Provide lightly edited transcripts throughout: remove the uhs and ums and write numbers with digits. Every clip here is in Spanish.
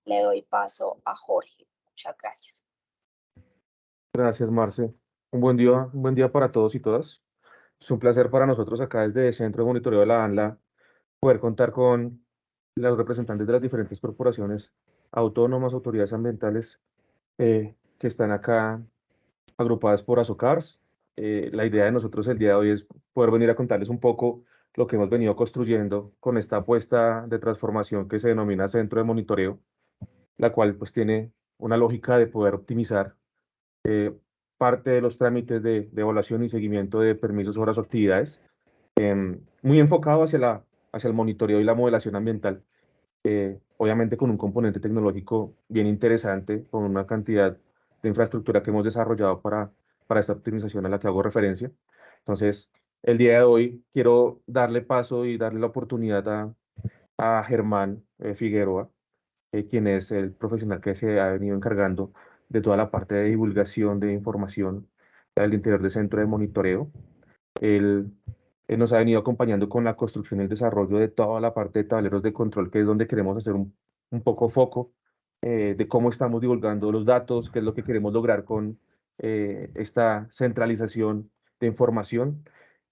le doy paso a Jorge. Muchas gracias. Gracias, Marce. Un buen día para todos y todas. Es un placer para nosotros acá desde el Centro de Monitoreo de la ANLA poder contar con los representantes de las diferentes corporaciones autónomas, autoridades ambientales que están acá agrupadas por Azocars. La idea de nosotros el día de hoy es poder venir a contarles un poco lo que hemos venido construyendo con esta apuesta de transformación que se denomina Centro de Monitoreo, la cual pues tiene una lógica de poder optimizar eh, parte de los trámites de evaluación y seguimiento de permisos, obras o actividades, muy enfocado hacia el monitoreo y la modelación ambiental, obviamente con un componente tecnológico bien interesante, con una cantidad de infraestructura que hemos desarrollado para esta optimización a la que hago referencia. Entonces, el día de hoy quiero darle paso y darle la oportunidad a Germán Figueroa, quien es el profesional que se ha venido encargando de toda la parte de divulgación de información al interior del centro de monitoreo. Él, él nos ha venido acompañando con la construcción y el desarrollo de toda la parte de tableros de control, que es donde queremos hacer un poco foco de cómo estamos divulgando los datos, qué es lo que queremos lograr con esta centralización de información.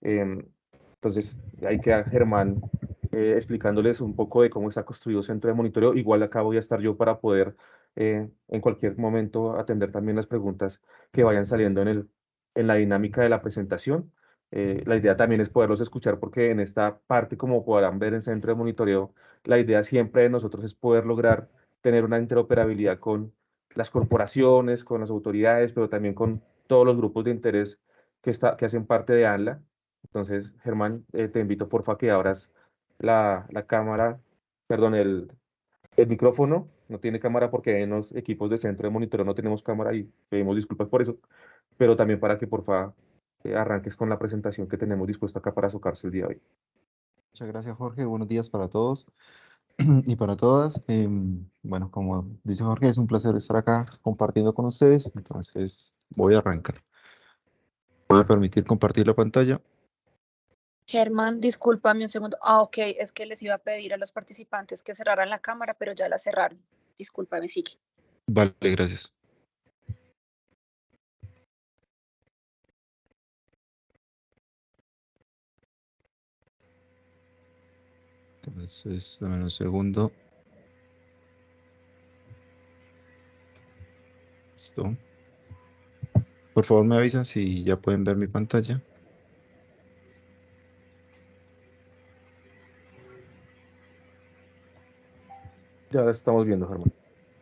Em, entonces, ahí queda Germán explicándoles un poco de cómo está construido el centro de monitoreo. Igual acá voy a estar yo para poder en cualquier momento atender también las preguntas que vayan saliendo en la dinámica de la presentación. La idea también es poderlos escuchar porque en esta parte, como podrán ver en centro de monitoreo, la idea siempre de nosotros es poder lograr tener una interoperabilidad con las corporaciones, con las autoridades, pero también con todos los grupos de interés que hacen parte de ANLA. Entonces, Germán, te invito porfa que abras la cámara, perdón, el micrófono. No tiene cámara porque en los equipos de centro de monitoreo no tenemos cámara y pedimos disculpas por eso, pero también para que porfa arranques con la presentación que tenemos dispuesta acá para Socarse el día de hoy. Muchas gracias, Jorge. Buenos días para todos y para todas. Bueno, como dice Jorge, es un placer estar acá compartiendo con ustedes. Entonces, voy a arrancar. Voy a permitir compartir la pantalla. Germán, discúlpame un segundo. Ah, ok, es que les iba a pedir a los participantes que cerraran la cámara, pero ya la cerraron. Discúlpame, sigue. Vale, gracias. Entonces, dame un segundo. Listo. Por favor, me avisan si ya pueden ver mi pantalla. Ya la estamos viendo, Germán.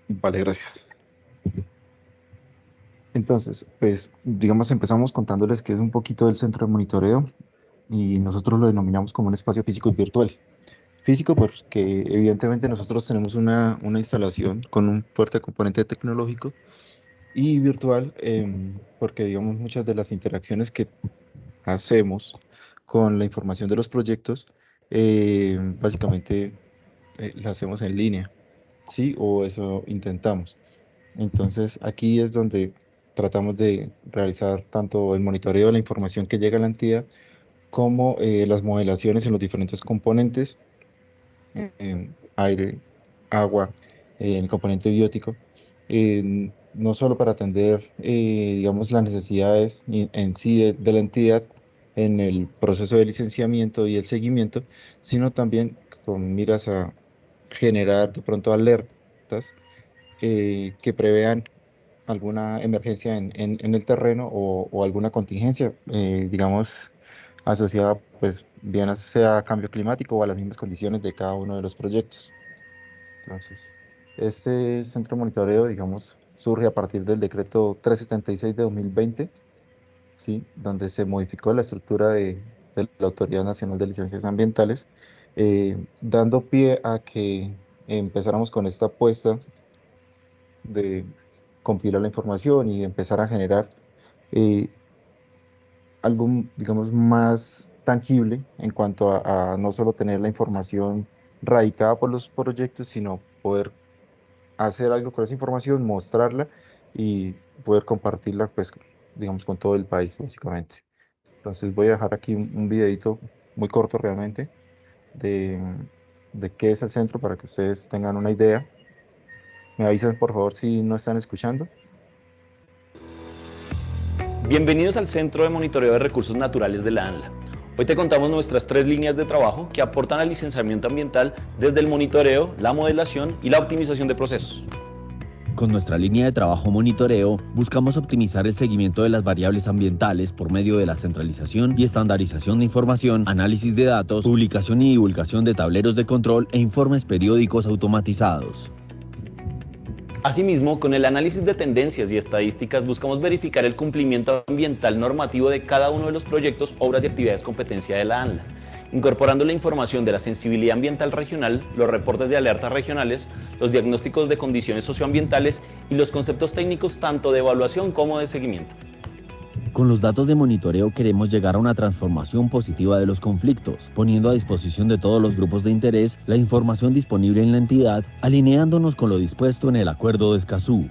Vale, gracias. Entonces, pues, digamos, empezamos contándoles que es un poquito del centro de monitoreo y nosotros lo denominamos como un espacio físico y virtual. Físico porque evidentemente nosotros tenemos una instalación con un fuerte componente tecnológico y virtual porque, digamos, muchas de las interacciones que hacemos con la información de los proyectos, básicamente las hacemos en línea, ¿sí? O eso intentamos. Entonces, aquí es donde tratamos de realizar tanto el monitoreo de la información que llega a la entidad como las modelaciones en los diferentes componentes, aire, agua, el componente biótico, no solo para atender, digamos, las necesidades en sí de la entidad en el proceso de licenciamiento y el seguimiento, sino también con miras a generar de pronto alertas que prevean alguna emergencia en el terreno o alguna contingencia, digamos, asociada, pues, bien sea a cambio climático o a las mismas condiciones de cada uno de los proyectos. Entonces, este centro de monitoreo, digamos, surge a partir del decreto 376 de 2020, ¿sí? Donde se modificó la estructura de la Autoridad Nacional de Licencias Ambientales, dando pie a que empezáramos con esta apuesta de compilar la información y empezar a generar eh, algo, digamos, más tangible en cuanto a no solo tener la información radicada por los proyectos, sino poder hacer algo con esa información, mostrarla y poder compartirla, pues, digamos, con todo el país, básicamente. Entonces voy a dejar aquí un videito muy corto realmente de, de qué es el centro para que ustedes tengan una idea. Me avisan por favor si no están escuchando. Bienvenidos al Centro de Monitoreo de Recursos Naturales de la ANLA. Hoy te contamos nuestras 3 líneas de trabajo que aportan al licenciamiento ambiental desde el monitoreo, la modelación y la optimización de procesos. Con nuestra línea de trabajo monitoreo, buscamos optimizar el seguimiento de las variables ambientales por medio de la centralización y estandarización de información, análisis de datos, publicación y divulgación de tableros de control e informes periódicos automatizados. Asimismo, con el análisis de tendencias y estadísticas buscamos verificar el cumplimiento ambiental normativo de cada uno de los proyectos, obras y actividades competencia de la ANLA, incorporando la información de la sensibilidad ambiental regional, los reportes de alertas regionales, los diagnósticos de condiciones socioambientales y los conceptos técnicos tanto de evaluación como de seguimiento. Con los datos de monitoreo queremos llegar a una transformación positiva de los conflictos, poniendo a disposición de todos los grupos de interés la información disponible en la entidad, alineándonos con lo dispuesto en el Acuerdo de Escazú.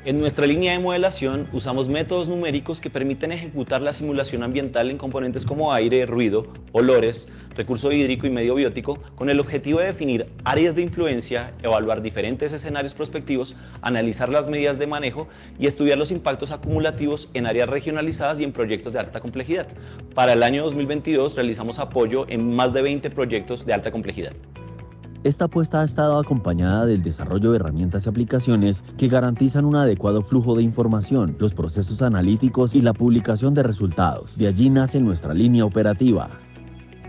En nuestra línea de modelación usamos métodos numéricos que permiten ejecutar la simulación ambiental en componentes como aire, ruido, olores, recurso hídrico y medio biótico, con el objetivo de definir áreas de influencia, evaluar diferentes escenarios prospectivos, analizar las medidas de manejo y estudiar los impactos acumulativos en áreas regionalizadas y en proyectos de alta complejidad. Para el año 2022 realizamos apoyo en más de 20 proyectos de alta complejidad. Esta apuesta ha estado acompañada del desarrollo de herramientas y aplicaciones que garantizan un adecuado flujo de información, los procesos analíticos y la publicación de resultados. De allí nace nuestra línea operativa.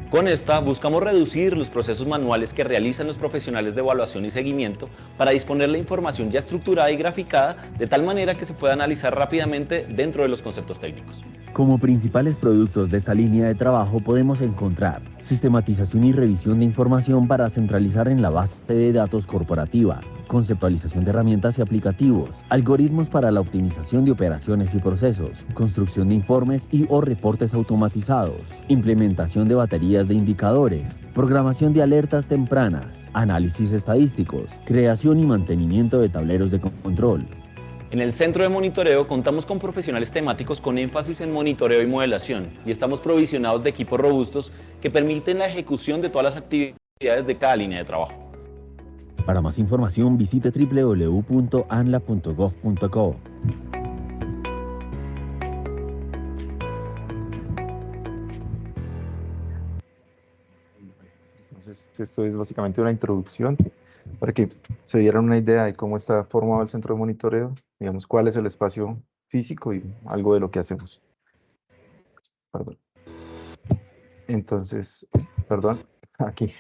Con esta buscamos reducir los procesos manuales que realizan los profesionales de evaluación y seguimiento para disponer la información ya estructurada y graficada de tal manera que se pueda analizar rápidamente dentro de los conceptos técnicos. Como principales productos de esta línea de trabajo podemos encontrar sistematización y revisión de información para centralizar en la base de datos corporativa, conceptualización de herramientas y aplicativos, algoritmos para la optimización de operaciones y procesos, construcción de informes y o reportes automatizados, implementación de baterías de indicadores, programación de alertas tempranas, análisis estadísticos, creación y mantenimiento de tableros de control. En el centro de monitoreo contamos con profesionales temáticos con énfasis en monitoreo y modelación y estamos provisionados de equipos robustos que permiten la ejecución de todas las actividades de cada línea de trabajo. Para más información visite www.anla.gov.co. Entonces, esto es básicamente una introducción para que se dieran una idea de cómo está formado el centro de monitoreo, digamos, cuál es el espacio físico y algo de lo que hacemos. Perdón. Entonces, perdón, aquí.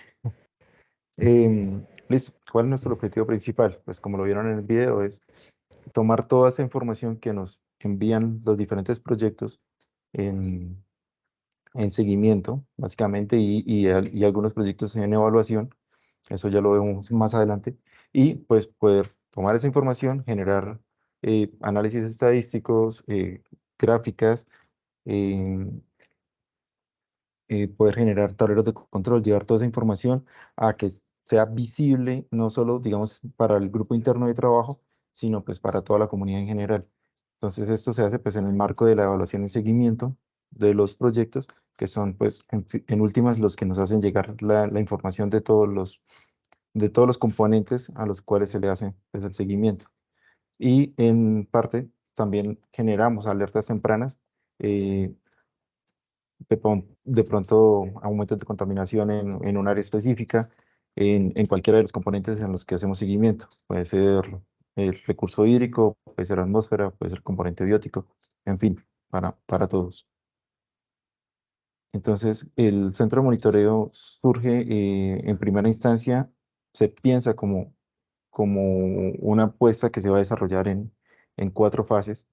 Listo, ¿cuál es nuestro objetivo principal? Pues como lo vieron en el video, es tomar toda esa información que nos envían los diferentes proyectos en seguimiento, básicamente, y algunos proyectos en evaluación, eso ya lo vemos más adelante, y pues poder tomar esa información, generar análisis estadísticos, gráficas, poder generar tableros de control, llevar toda esa información a que sea visible, no solo, digamos, para el grupo interno de trabajo, sino pues para toda la comunidad en general. Entonces esto se hace pues en el marco de la evaluación y seguimiento de los proyectos, que son pues en últimas los que nos hacen llegar la información de todos los componentes a los cuales se le hace pues, el seguimiento. Y en parte también generamos alertas tempranas, de pronto aumentos de contaminación en un área específica, en cualquiera de los componentes en los que hacemos seguimiento. Puede ser el recurso hídrico, puede ser atmósfera, puede ser componente biótico, en fin, para todos. Entonces, el centro de monitoreo surge en primera instancia, se piensa como una apuesta que se va a desarrollar en 4 fases.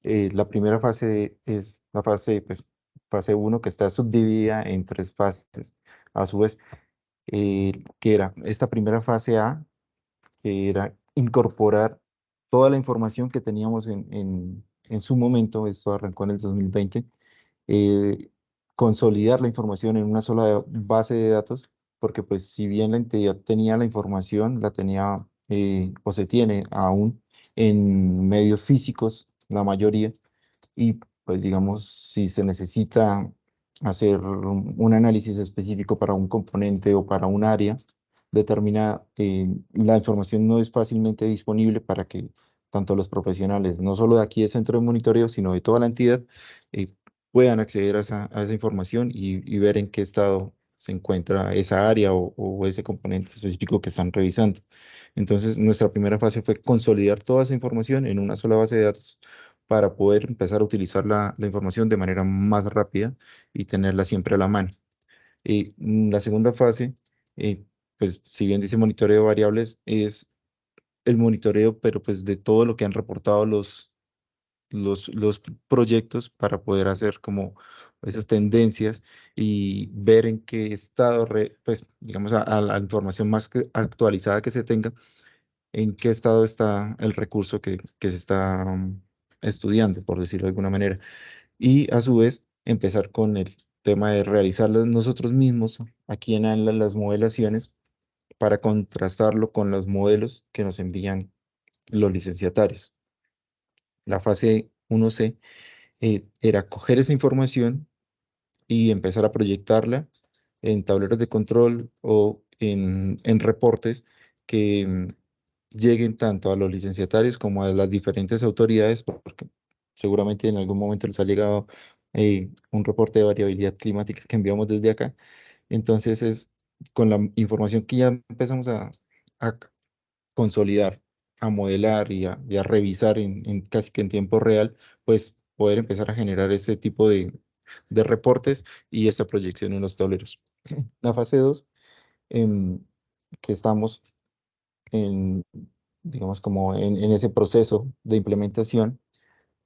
La primera fase es la fase, pues, fase 1, que está subdividida en 3 fases. A su vez, que era esta primera fase A, que era incorporar toda la información que teníamos en su momento, esto arrancó en el 2020, consolidar la información en una sola base de datos, porque pues si bien la entidad tenía la información, la tenía o se tiene aún en medios físicos, la mayoría, y pues digamos, si se necesita hacer un análisis específico para un componente o para un área, determina, la información no es fácilmente disponible para que tanto los profesionales, no solo de aquí del centro de monitoreo, sino de toda la entidad, eh, puedan acceder a esa información y ver en qué estado se encuentra esa área o ese componente específico que están revisando. Entonces, nuestra primera fase fue consolidar toda esa información en una sola base de datos para poder empezar a utilizar la información de manera más rápida y tenerla siempre a la mano. Y la segunda fase, eh, pues si bien dice monitoreo de variables, es el monitoreo, pero pues de todo lo que han reportado los proyectos para poder hacer como esas tendencias y ver en qué estado, pues digamos, a la información más actualizada que se tenga, en qué estado está el recurso que se está estudiando, por decirlo de alguna manera. Y a su vez empezar con el tema de realizarlas nosotros mismos aquí en ANLA las modelaciones para contrastarlo con los modelos que nos envían los licenciatarios. La fase 1C era coger esa información y empezar a proyectarla en tableros de control o en reportes que lleguen tanto a los licenciatarios como a las diferentes autoridades, porque seguramente en algún momento les ha llegado un reporte de variabilidad climática que enviamos desde acá. Entonces es con la información que ya empezamos a consolidar, a modelar y a revisar en casi que en tiempo real, pues poder empezar a generar ese tipo de reportes y esta proyección en los tableros. La fase 2, em, que estamos en, digamos, como en ese proceso de implementación,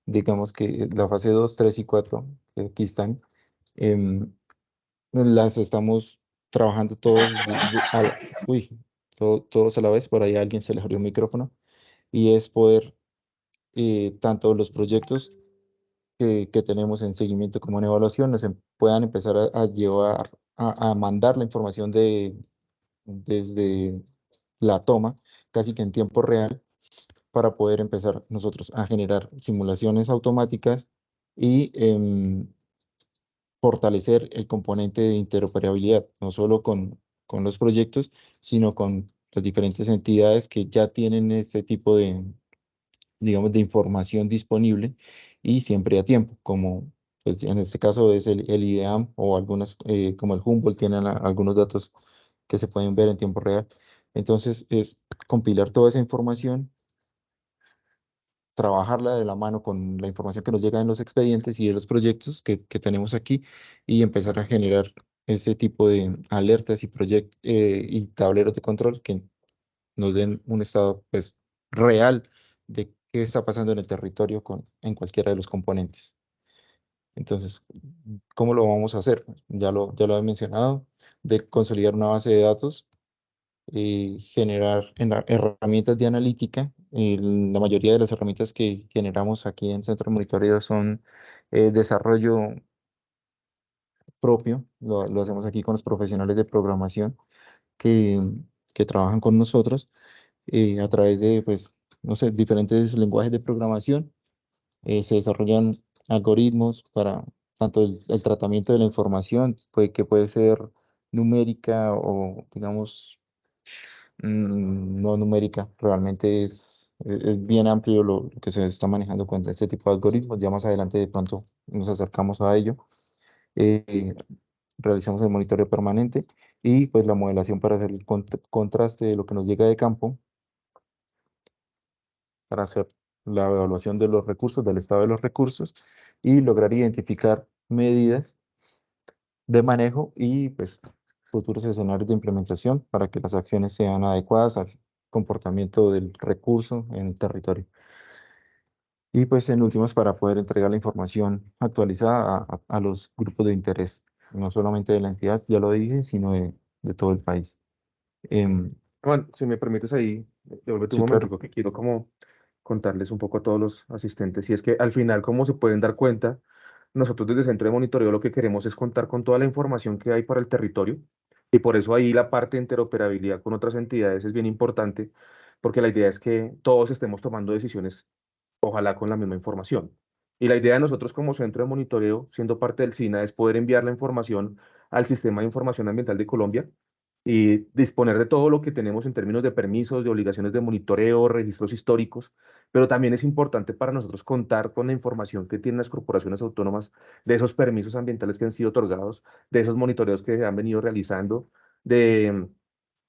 digamos que la fase 2 3 y 4 que aquí están, em, las estamos trabajando todos, uy, todos a la vez, por ahí a alguien se le abrió el micrófono, y es poder, tanto los proyectos que tenemos en seguimiento como en evaluación, puedan empezar a llevar, a mandar la información desde la toma, casi que en tiempo real, para poder empezar nosotros a generar simulaciones automáticas y fortalecer el componente de interoperabilidad, no solo con los proyectos, sino con las diferentes entidades que ya tienen este tipo de, digamos, de información disponible y siempre a tiempo, como pues, en este caso es el IDEAM o algunas, como el Humboldt, tienen algunos datos que se pueden ver en tiempo real. Entonces, es compilar toda esa información, trabajarla de la mano con la información que nos llega en los expedientes y de los proyectos que tenemos aquí y empezar a generar ese tipo de alertas y tableros de control que nos den un estado pues, real de qué está pasando en el territorio en cualquiera de los componentes. Entonces, ¿cómo lo vamos a hacer? Ya lo he mencionado, de consolidar una base de datos, generar herramientas de analítica. La mayoría de las herramientas que generamos aquí en Centro de Monitoreo son desarrollo propio, lo hacemos aquí con los profesionales de programación que, que trabajan con nosotros a través de, pues, no sé, diferentes lenguajes de programación. Se desarrollan algoritmos para tanto el tratamiento de la información, que puede ser numérica o, digamos, no numérica. Realmente es bien amplio lo que se está manejando con este tipo de algoritmos. Ya más adelante de pronto nos acercamos a ello. Eh, Realizamos el monitoreo permanente y pues la modelación para hacer el contraste de lo que nos llega de campo, para hacer la evaluación de los recursos, del estado de los recursos y lograr identificar medidas de manejo y pues futuros escenarios de implementación para que las acciones sean adecuadas al comportamiento del recurso en el territorio. Y pues en últimas para poder entregar la información actualizada a los grupos de interés, no solamente de la entidad, ya lo dije, sino de todo el país. Em, Bueno, si me permites ahí, devuélvete un sí, claro. momentico que quiero como contarles un poco a todos los asistentes. Y es que al final, como se pueden dar cuenta, nosotros desde Centro de Monitoreo lo que queremos es contar con toda la información que hay para el territorio. Y por eso ahí la parte de interoperabilidad con otras entidades es bien importante, porque la idea es que todos estemos tomando decisiones, ojalá con la misma información. Y la idea de nosotros como Centro de Monitoreo, siendo parte del SINA, es poder enviar la información al Sistema de Información Ambiental de Colombia y disponer de todo lo que tenemos en términos de permisos, de obligaciones de monitoreo, registros históricos, pero también es importante para nosotros contar con la información que tienen las corporaciones autónomas de esos permisos ambientales que han sido otorgados, de esos monitoreos que han venido realizando, de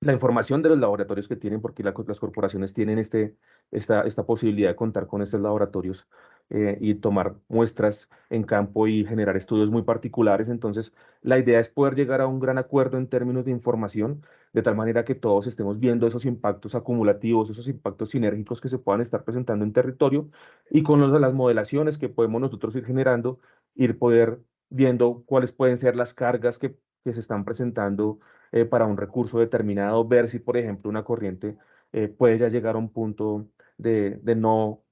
la información de los laboratorios que tienen, porque las corporaciones tienen esta posibilidad de contar con estos laboratorios y tomar muestras en campo y generar estudios muy particulares. Entonces, la idea es poder llegar a un gran acuerdo en términos de información, de tal manera que todos estemos viendo esos impactos acumulativos, esos impactos sinérgicos que se puedan estar presentando en territorio y con las modelaciones que podemos nosotros ir generando, ir poder viendo cuáles pueden ser las cargas que se están presentando para un recurso determinado, ver si, por ejemplo, una corriente puede ya llegar a un punto de no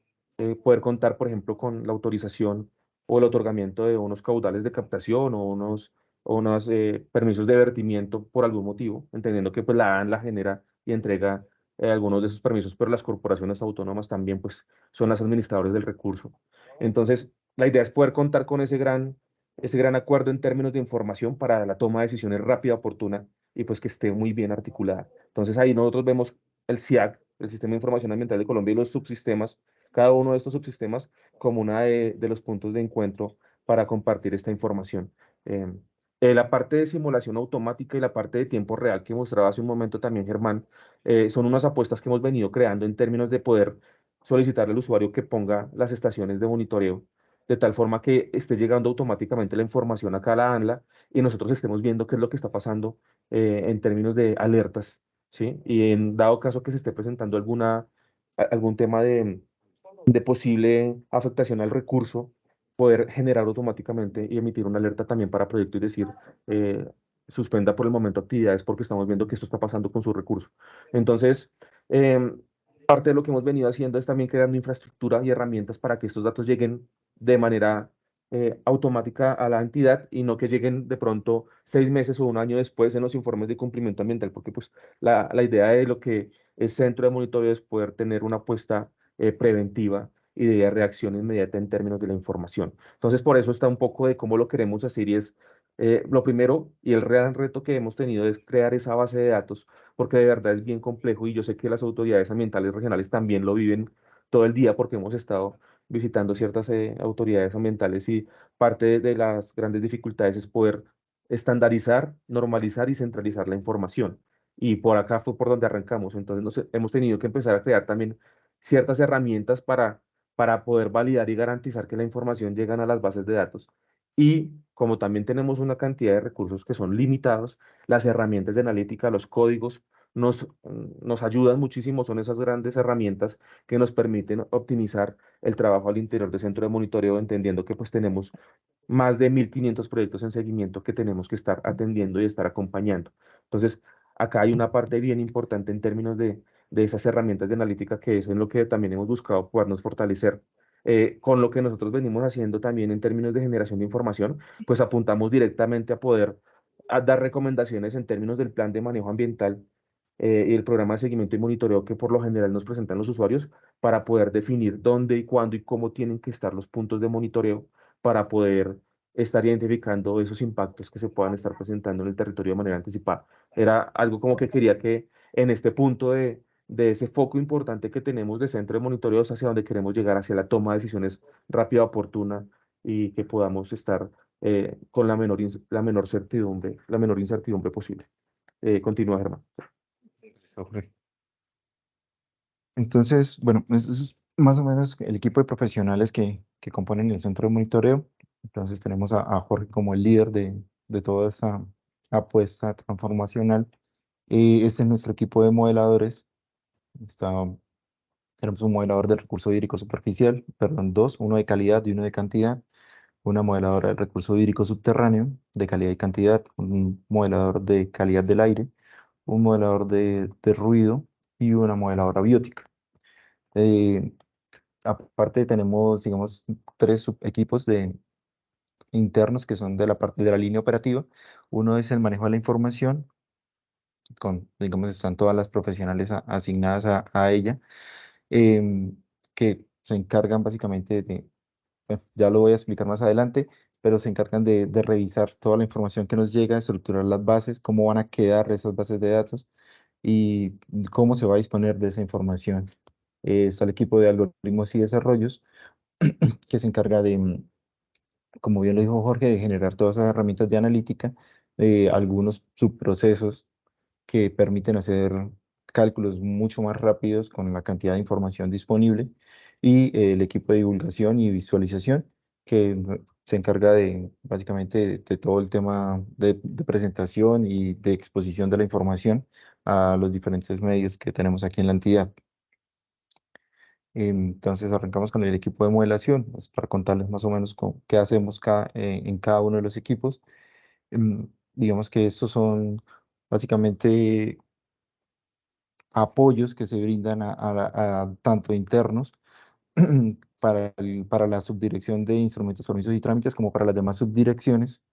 poder contar, por ejemplo, con la autorización o el otorgamiento de unos caudales de captación o unos permisos de vertimiento por algún motivo, entendiendo que pues, la ANLA genera y entrega algunos de esos permisos, pero las corporaciones autónomas también pues, son las administradoras del recurso. Entonces, la idea es poder contar con ese gran acuerdo en términos de información para la toma de decisiones rápida, oportuna y pues que esté muy bien articulada. Entonces ahí nosotros vemos el SIAC, el Sistema de Información Ambiental de Colombia y los subsistemas, cada uno de estos subsistemas como una de los puntos de encuentro para compartir esta información. Eh, la parte de simulación automática y la parte de tiempo real que mostraba hace un momento también Germán, son unas apuestas que hemos venido creando en términos de poder solicitarle al usuario que ponga las estaciones de monitoreo de tal forma que esté llegando automáticamente la información acá a la ANLA y nosotros estemos viendo qué es lo que está pasando en términos de alertas, ¿sí? Y en dado caso que se esté presentando algún tema de posible afectación al recurso, poder generar automáticamente y emitir una alerta también para proyecto y decir, eh, suspenda por el momento actividades porque estamos viendo que esto está pasando con su recurso. Entonces, parte de lo que hemos venido haciendo es también creando infraestructura y herramientas para que estos datos lleguen de manera automática a la entidad y no que lleguen de pronto 6 meses o un año después en los informes de cumplimiento ambiental, porque pues la idea de lo que es centro de monitoreo es poder tener una apuesta preventiva y de reacción inmediata en términos de la información. Entonces, por eso está un poco de cómo lo queremos hacer y es lo primero y el gran reto que hemos tenido es crear esa base de datos, porque de verdad es bien complejo y yo sé que las autoridades ambientales regionales también lo viven todo el día porque hemos estado visitando ciertas autoridades ambientales y parte de las grandes dificultades es poder estandarizar, normalizar y centralizar la información. Y por acá fue por donde arrancamos. Entonces hemos tenido que empezar a crear también ciertas herramientas para poder validar y garantizar que la información llega a las bases de datos. Y como también tenemos una cantidad de recursos que son limitados, las herramientas de analítica, los códigos, nos ayudan muchísimo, son esas grandes herramientas que nos permiten optimizar el trabajo al interior del centro de monitoreo, entendiendo que pues tenemos más de 1.500 proyectos en seguimiento que tenemos que estar atendiendo y estar acompañando. Entonces, acá hay una parte bien importante en términos de esas herramientas de analítica que es en lo que también hemos buscado podernos fortalecer. Con lo que nosotros venimos haciendo también en términos de generación de información, pues apuntamos directamente a poder dar recomendaciones en términos del plan de manejo ambiental y el programa de seguimiento y monitoreo que por lo general nos presentan los usuarios para poder definir dónde y cuándo y cómo tienen que estar los puntos de monitoreo para poder estar identificando esos impactos que se puedan estar presentando en el territorio de manera anticipada. Era algo como que quería que en este punto de ese foco importante que tenemos de centro de monitoreo hacia donde queremos llegar, hacia la toma de decisiones rápida, oportuna y que podamos estar con la menor certidumbre, la menor incertidumbre posible. Continúa, Germán. Sobre. Entonces, bueno, ese es más o menos el equipo de profesionales que componen el centro de monitoreo. Entonces tenemos a Jorge como el líder de toda esta apuesta transformacional. Este es nuestro equipo de modeladores. Está, tenemos un modelador de recurso hídrico superficial, perdón, dos, uno de calidad y uno de cantidad, una modeladora del recurso hídrico subterráneo de calidad y cantidad, un modelador de calidad del aire, un modelador de ruido y una modeladora biótica. Eh, Aparte tenemos, digamos, tres equipos internos que son de la parte de la línea operativa. Uno es el manejo de la información, digamos, están todas las profesionales asignadas a ella, que se encargan básicamente bueno, ya lo voy a explicar más adelante, pero se encargan de revisar toda la información que nos llega, estructurar las bases, cómo van a quedar esas bases de datos y cómo se va a disponer de esa información. Está el equipo de algoritmos y desarrollos que se encarga de, como bien lo dijo Jorge, de generar todas esas herramientas de analítica, algunos subprocesos que permiten hacer cálculos mucho más rápidos con la cantidad de información disponible, y el equipo de divulgación y visualización que se encarga de básicamente de todo el tema de presentación y de exposición de la información a los diferentes medios que tenemos aquí en la entidad. Entonces arrancamos con el equipo de modelación, pues, para contarles más o menos qué hacemos en cada uno de los equipos. Digamos que estos son básicamente apoyos que se brindan a tanto internos para la subdirección de instrumentos, permisos y trámites, como para las demás subdirecciones,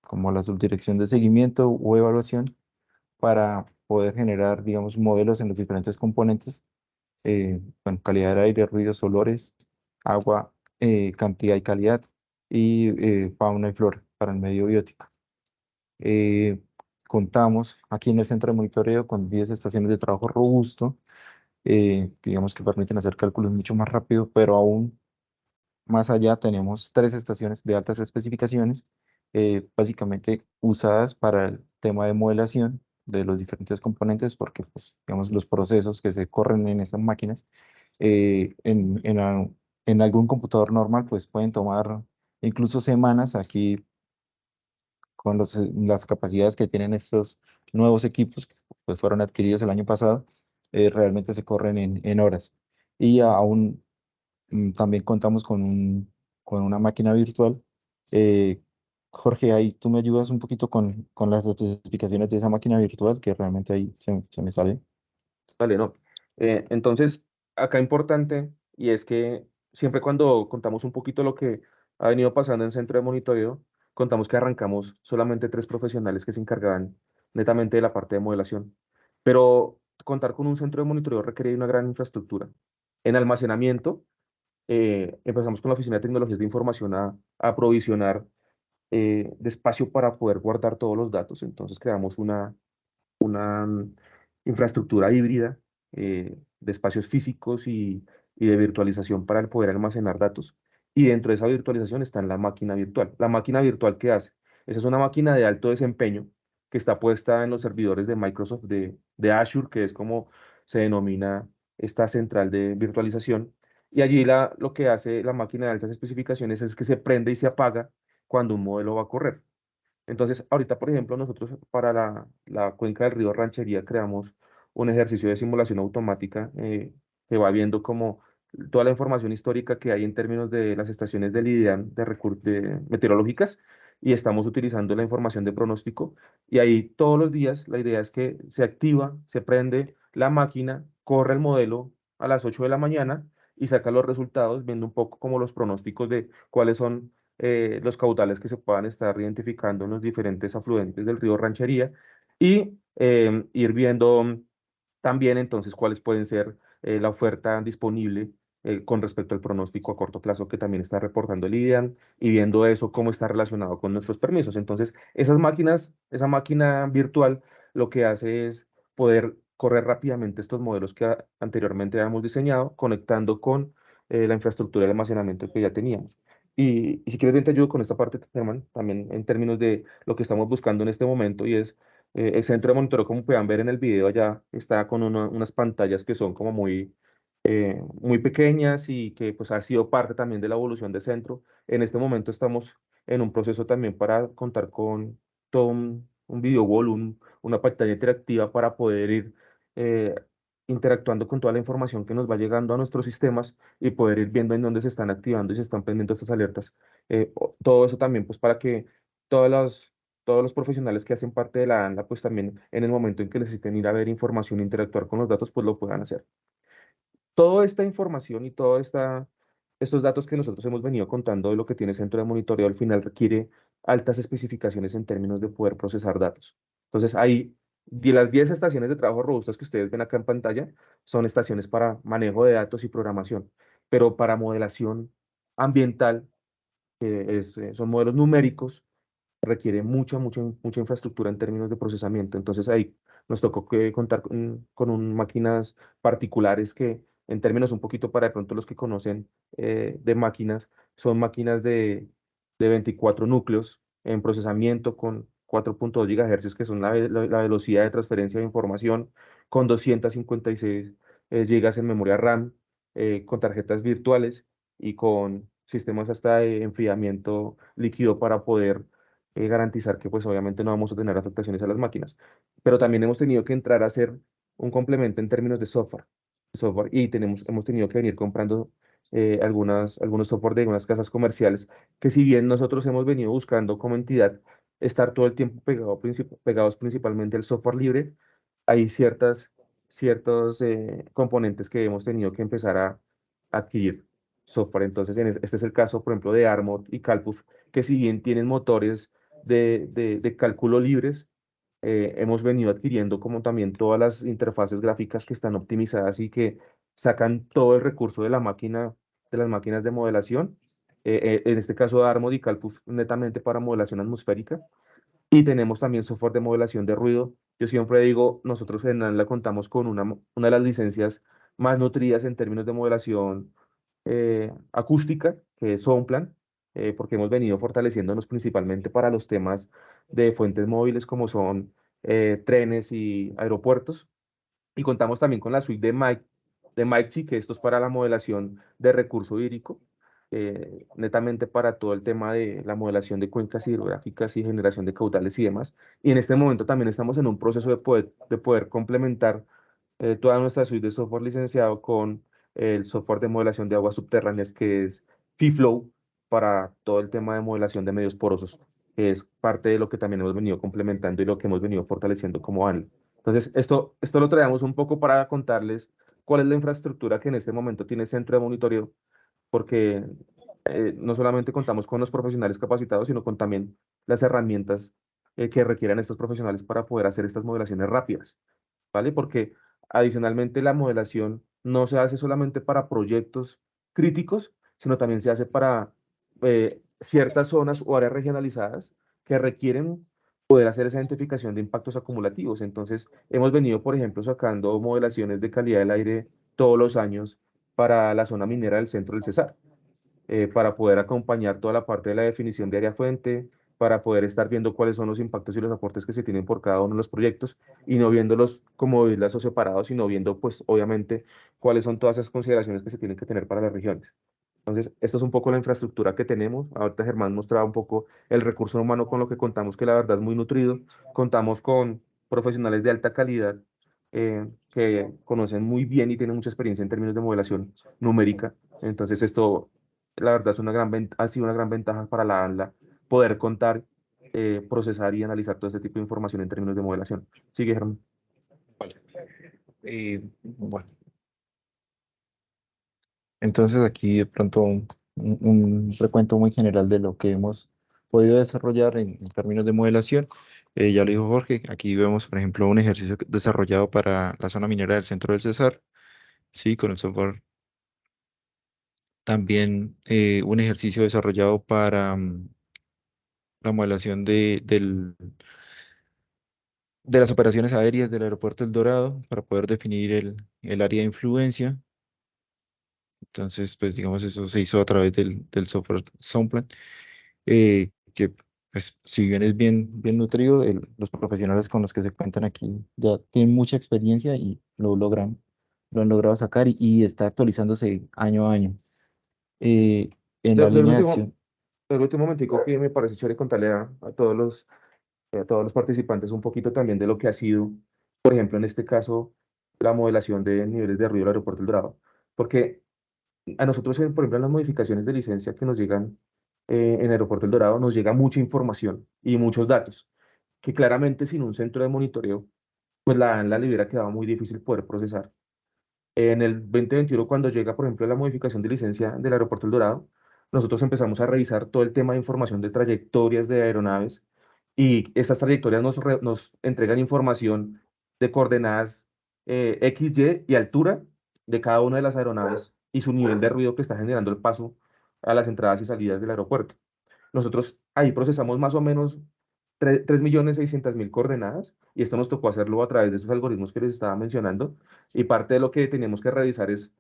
como la subdirección de seguimiento o evaluación, para poder generar, digamos, modelos en los diferentes componentes, bueno, calidad del aire, ruidos, olores, agua, cantidad y calidad, y fauna y flora para el medio biótico. Eh, Contamos aquí en el centro de monitoreo con 10 estaciones de trabajo robusto, digamos que permiten hacer cálculos mucho más rápido, pero aún más allá tenemos 3 estaciones de altas especificaciones, básicamente usadas para el tema de modelación de los diferentes componentes, porque pues, digamos, los procesos que se corren en esas máquinas, en algún computador normal, pues pueden tomar incluso semanas. Aquí, con las capacidades que tienen estos nuevos equipos, que pues fueron adquiridos el año pasado, realmente se corren en horas. Y aún también contamos con una máquina virtual. Eh, Jorge, ahí tú me ayudas un poquito con las especificaciones de esa máquina virtual, que realmente ahí se me sale. Vale, no. Entonces, acá importante, y es que siempre cuando contamos un poquito lo que ha venido pasando en centro de monitoreo, contamos que arrancamos solamente 3 profesionales que se encargaban netamente de la parte de modelación. Pero contar con un centro de monitoreo requiere una gran infraestructura. En almacenamiento, empezamos con la Oficina de Tecnologías de Información a aprovisionar de espacio para poder guardar todos los datos. Entonces creamos una infraestructura híbrida, de espacios físicos y de virtualización para el poder almacenar datos. Y dentro de esa virtualización está en la máquina virtual. ¿La máquina virtual qué hace? Esa es una máquina de alto desempeño que está puesta en los servidores de Microsoft, de Azure, que es como se denomina esta central de virtualización. Y allí lo que hace la máquina de altas especificaciones es que se prende y se apaga cuando un modelo va a correr. Entonces, ahorita, por ejemplo, nosotros para la cuenca del río Ranchería creamos un ejercicio de simulación automática, que va viendo como toda la información histórica que hay en términos de las estaciones del IDEAM de meteorológicas, y estamos utilizando la información de pronóstico, y ahí todos los días la idea es que se activa, se prende la máquina, corre el modelo a las 8 de la mañana y saca los resultados viendo un poco como los pronósticos de cuáles son los caudales que se puedan estar identificando en los diferentes afluentes del río Ranchería, y ir viendo también entonces cuáles pueden ser la oferta disponible con respecto al pronóstico a corto plazo que también está reportando el IDEAM, y viendo eso cómo está relacionado con nuestros permisos. Entonces, esa máquina virtual lo que hace es poder correr rápidamente estos modelos que anteriormente habíamos diseñado, conectando con la infraestructura de almacenamiento que ya teníamos. Y si quieres, bien te ayudo con esta parte, Germán, también en términos de lo que estamos buscando en este momento, y es el centro de monitoreo. Como puedan ver en el video, allá está con unas pantallas que son como muy pequeñas, y que pues ha sido parte también de la evolución del centro. En este momento estamos en un proceso también para contar con todo un video wall, una pantalla interactiva para poder ir eh, interactuando con toda la información que nos va llegando a nuestros sistemas, y poder ir viendo en dónde se están activando y se están prendiendo estas alertas. Todo eso también pues para que todas las todos los profesionales que hacen parte de la ANLA, pues también en el momento en que necesiten ir a ver información, interactuar con los datos, pues lo puedan hacer. Toda esta información y estos datos que nosotros hemos venido contando de lo que tiene centro de monitoreo, al final requiere altas especificaciones en términos de poder procesar datos. Entonces, ahí, de las 10 estaciones de trabajo robustas que ustedes ven acá en pantalla, son estaciones para manejo de datos y programación, pero para modelación ambiental son modelos numéricos, requiere mucha infraestructura en términos de procesamiento. Entonces ahí nos tocó que contar con máquinas particulares que en términos un poquito para de pronto los que conocen de máquinas, son máquinas de 24 núcleos en procesamiento con 4.2 GHz, que son la velocidad de transferencia de información, con 256 gigas en memoria RAM, con tarjetas virtuales y con sistemas hasta de enfriamiento líquido para poder garantizar que pues obviamente no vamos a tener afectaciones a las máquinas. Pero también hemos tenido que entrar a hacer un complemento en términos de software y hemos tenido que venir comprando algunos software de algunas casas comerciales que si bien nosotros hemos venido buscando como entidad estar todo el tiempo pegados principalmente al software libre, hay ciertos componentes que hemos tenido que empezar a adquirir software. Entonces, este es el caso, por ejemplo, de Armod y Calpuf, que si bien tienen motores de cálculo libres, hemos venido adquiriendo como también todas las interfaces gráficas que están optimizadas y que sacan todo el recurso de la máquina, de las máquinas de modelación. En este caso, Armod y Calpuf netamente para modelación atmosférica. Y tenemos también software de modelación de ruido. Yo siempre digo, nosotros en ANLA contamos con una de las licencias más nutridas en términos de modelación acústica, que es Soundplan, porque hemos venido fortaleciéndonos principalmente para los temas de fuentes móviles como son trenes y aeropuertos. Y contamos también con la suite de MICHI, que esto es para la modelación de recurso hídrico, netamente para todo el tema de la modelación de cuencas hidrográficas y generación de caudales y demás. Y en este momento también estamos en un proceso de poder complementar toda nuestra suite de software licenciado con el software de modelación de aguas subterráneas que es FIFlow para todo el tema de modelación de medios porosos, que es parte de lo que también hemos venido complementando y lo que hemos venido fortaleciendo como ANL. Entonces, esto lo traemos un poco para contarles cuál es la infraestructura que en este momento tiene el centro de monitoreo, porque no solamente contamos con los profesionales capacitados, sino con también las herramientas que requieren estos profesionales para poder hacer estas modelaciones rápidas, ¿vale? Porque adicionalmente la modelación no se hace solamente para proyectos críticos, sino también se hace para ciertas zonas o áreas regionalizadas que requieren poder hacer esa identificación de impactos acumulativos. Entonces, hemos venido, por ejemplo, sacando modelaciones de calidad del aire todos los años para la zona minera del centro del Cesar, para poder acompañar toda la parte de la definición de área fuente, para poder estar viendo cuáles son los impactos y los aportes que se tienen por cada uno de los proyectos y no viéndolos como islas o separados, sino viendo, pues, obviamente, cuáles son todas esas consideraciones que se tienen que tener para las regiones. Entonces, esto es un poco la infraestructura que tenemos. Ahorita Germán mostraba un poco el recurso humano con lo que contamos, que la verdad es muy nutrido. Contamos con profesionales de alta calidad que conocen muy bien y tienen mucha experiencia en términos de modelación numérica. Entonces, esto, la verdad, ha sido una gran ventaja para la ANLA poder contar, procesar y analizar todo este tipo de información en términos de modelación. Sigue, Germán. Vale. Bueno, entonces aquí de pronto un recuento muy general de lo que hemos podido desarrollar en términos de modelación. Ya lo dijo Jorge, aquí vemos, por ejemplo, un ejercicio desarrollado para la zona minera del centro del Cesar, sí, con el software. También un ejercicio desarrollado para la modelación de las operaciones aéreas del aeropuerto El Dorado para poder definir el área de influencia. Entonces, pues digamos, eso se hizo a través del software Soundplan, que pues, si bien es bien nutrido, los profesionales con los que se cuentan aquí ya tienen mucha experiencia y lo han logrado sacar y está actualizándose año a año. En la Del línea de último, acción. el último momentico que me parece chévere contarle a todos los participantes un poquito también de lo que ha sido, por ejemplo, en este caso, la modelación de niveles de ruido del aeropuerto El Dorado. Porque a nosotros, por ejemplo, en las modificaciones de licencia que nos llegan en el aeropuerto El Dorado, nos llega mucha información y muchos datos, que claramente sin un centro de monitoreo, pues la le hubiera quedado muy difícil poder procesar. En el 2021, cuando llega, por ejemplo, la modificación de licencia del aeropuerto El Dorado, nosotros empezamos a revisar todo el tema de información de trayectorias de aeronaves y estas trayectorias nos entregan información de coordenadas X, Y y altura de cada una de las aeronaves y su nivel de ruido que está generando el paso a las entradas y salidas del aeropuerto. Nosotros ahí procesamos más o menos 3.600.000 coordenadas y esto nos tocó hacerlo a través de esos algoritmos que les estaba mencionando y parte de lo que teníamos que revisar es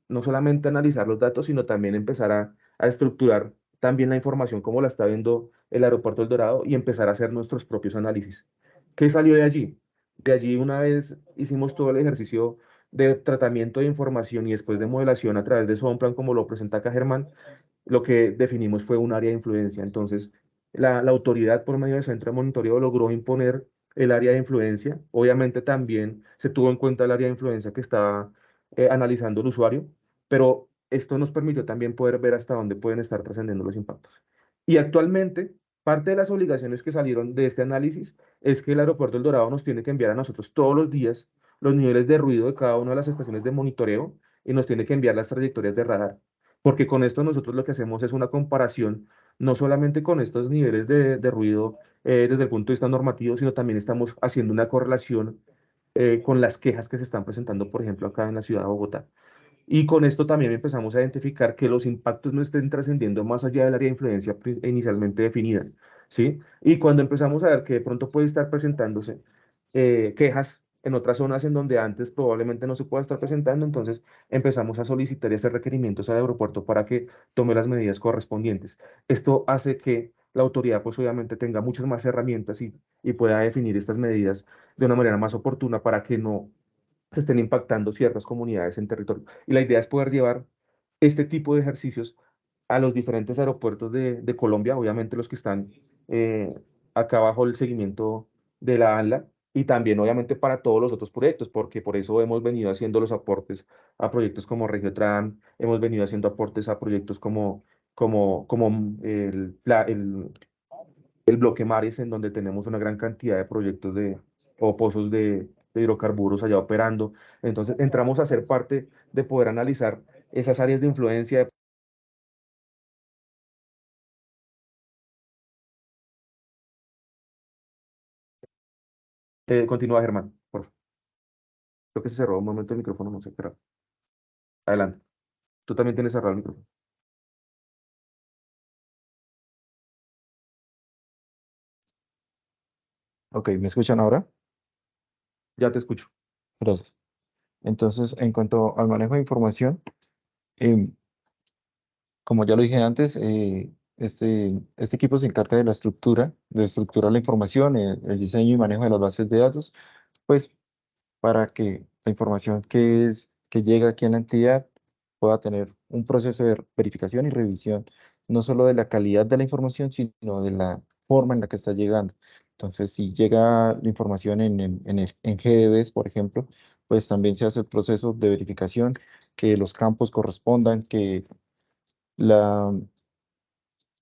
no solamente analizar los datos, sino también empezar a estructurar también la información como la está viendo el aeropuerto El Dorado y empezar a hacer nuestros propios análisis. ¿Qué salió de allí? De allí una vez hicimos todo el ejercicio de tratamiento de información y después de modelación a través de Swamplan, como lo presenta acá Germán, lo que definimos fue un área de influencia. Entonces, la autoridad por medio del centro de monitoreo logró imponer el área de influencia. Obviamente también se tuvo en cuenta el área de influencia que estaba analizando el usuario, pero esto nos permitió también poder ver hasta dónde pueden estar trascendiendo los impactos. Y actualmente, parte de las obligaciones que salieron de este análisis es que el aeropuerto El Dorado nos tiene que enviar a nosotros todos los días los niveles de ruido de cada una de las estaciones de monitoreo y nos tiene que enviar las trayectorias de radar, porque con esto nosotros lo que hacemos es una comparación no solamente con estos niveles de ruido desde el punto de vista normativo, sino también estamos haciendo una correlación con las quejas que se están presentando, por ejemplo, acá en la ciudad de Bogotá. Y con esto también empezamos a identificar que los impactos no estén trascendiendo más allá del área de influencia inicialmente definida, ¿sí? Y cuando empezamos a ver que de pronto puede estar presentándose quejas en otras zonas en donde antes probablemente no se pueda estar presentando, entonces empezamos a solicitar y hacer requerimientos al aeropuerto para que tome las medidas correspondientes. Esto hace que la autoridad pues obviamente tenga muchas más herramientas y pueda definir estas medidas de una manera más oportuna para que no se estén impactando ciertas comunidades en territorio. Y la idea es poder llevar este tipo de ejercicios a los diferentes aeropuertos de Colombia, obviamente los que están eh, acá bajo el seguimiento de la ANLA, y también obviamente para todos los otros proyectos, porque por eso hemos venido haciendo los aportes a proyectos como Regiotran, hemos venido haciendo aportes a proyectos como el Bloque Mares, en donde tenemos una gran cantidad de proyectos o pozos de hidrocarburos allá operando. Entonces entramos a ser parte de poder analizar esas áreas de influencia. Continúa, Germán, por favor. Creo que se cerró un momento el micrófono, no sé, pero adelante. Tú también tienes cerrado el micrófono. Ok, ¿me escuchan ahora? Ya te escucho. Gracias. Entonces, en cuanto al manejo de información, em, como ya lo dije antes, este equipo se encarga de la estructura, de estructurar la información, el diseño y manejo de las bases de datos, pues para que la información que llega aquí a la entidad pueda tener un proceso de verificación y revisión, no solo de la calidad de la información, sino de la forma en la que está llegando. Entonces, si llega la información en GDBs, por ejemplo, pues también se hace el proceso de verificación, que los campos correspondan, que la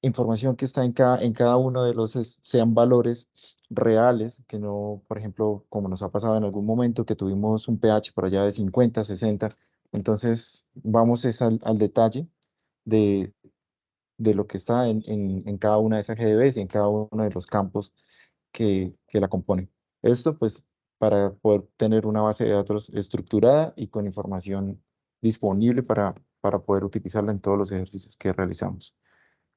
información que está en cada uno de los sean valores reales, que no, por ejemplo, como nos ha pasado en algún momento, que tuvimos un pH por allá de 50, 60. Entonces, vamos es al detalle de, de lo que está en cada una de esas GDBs y en cada uno de los campos que la componen. Esto, pues, para poder tener una base de datos estructurada y con información disponible para poder utilizarla en todos los ejercicios que realizamos.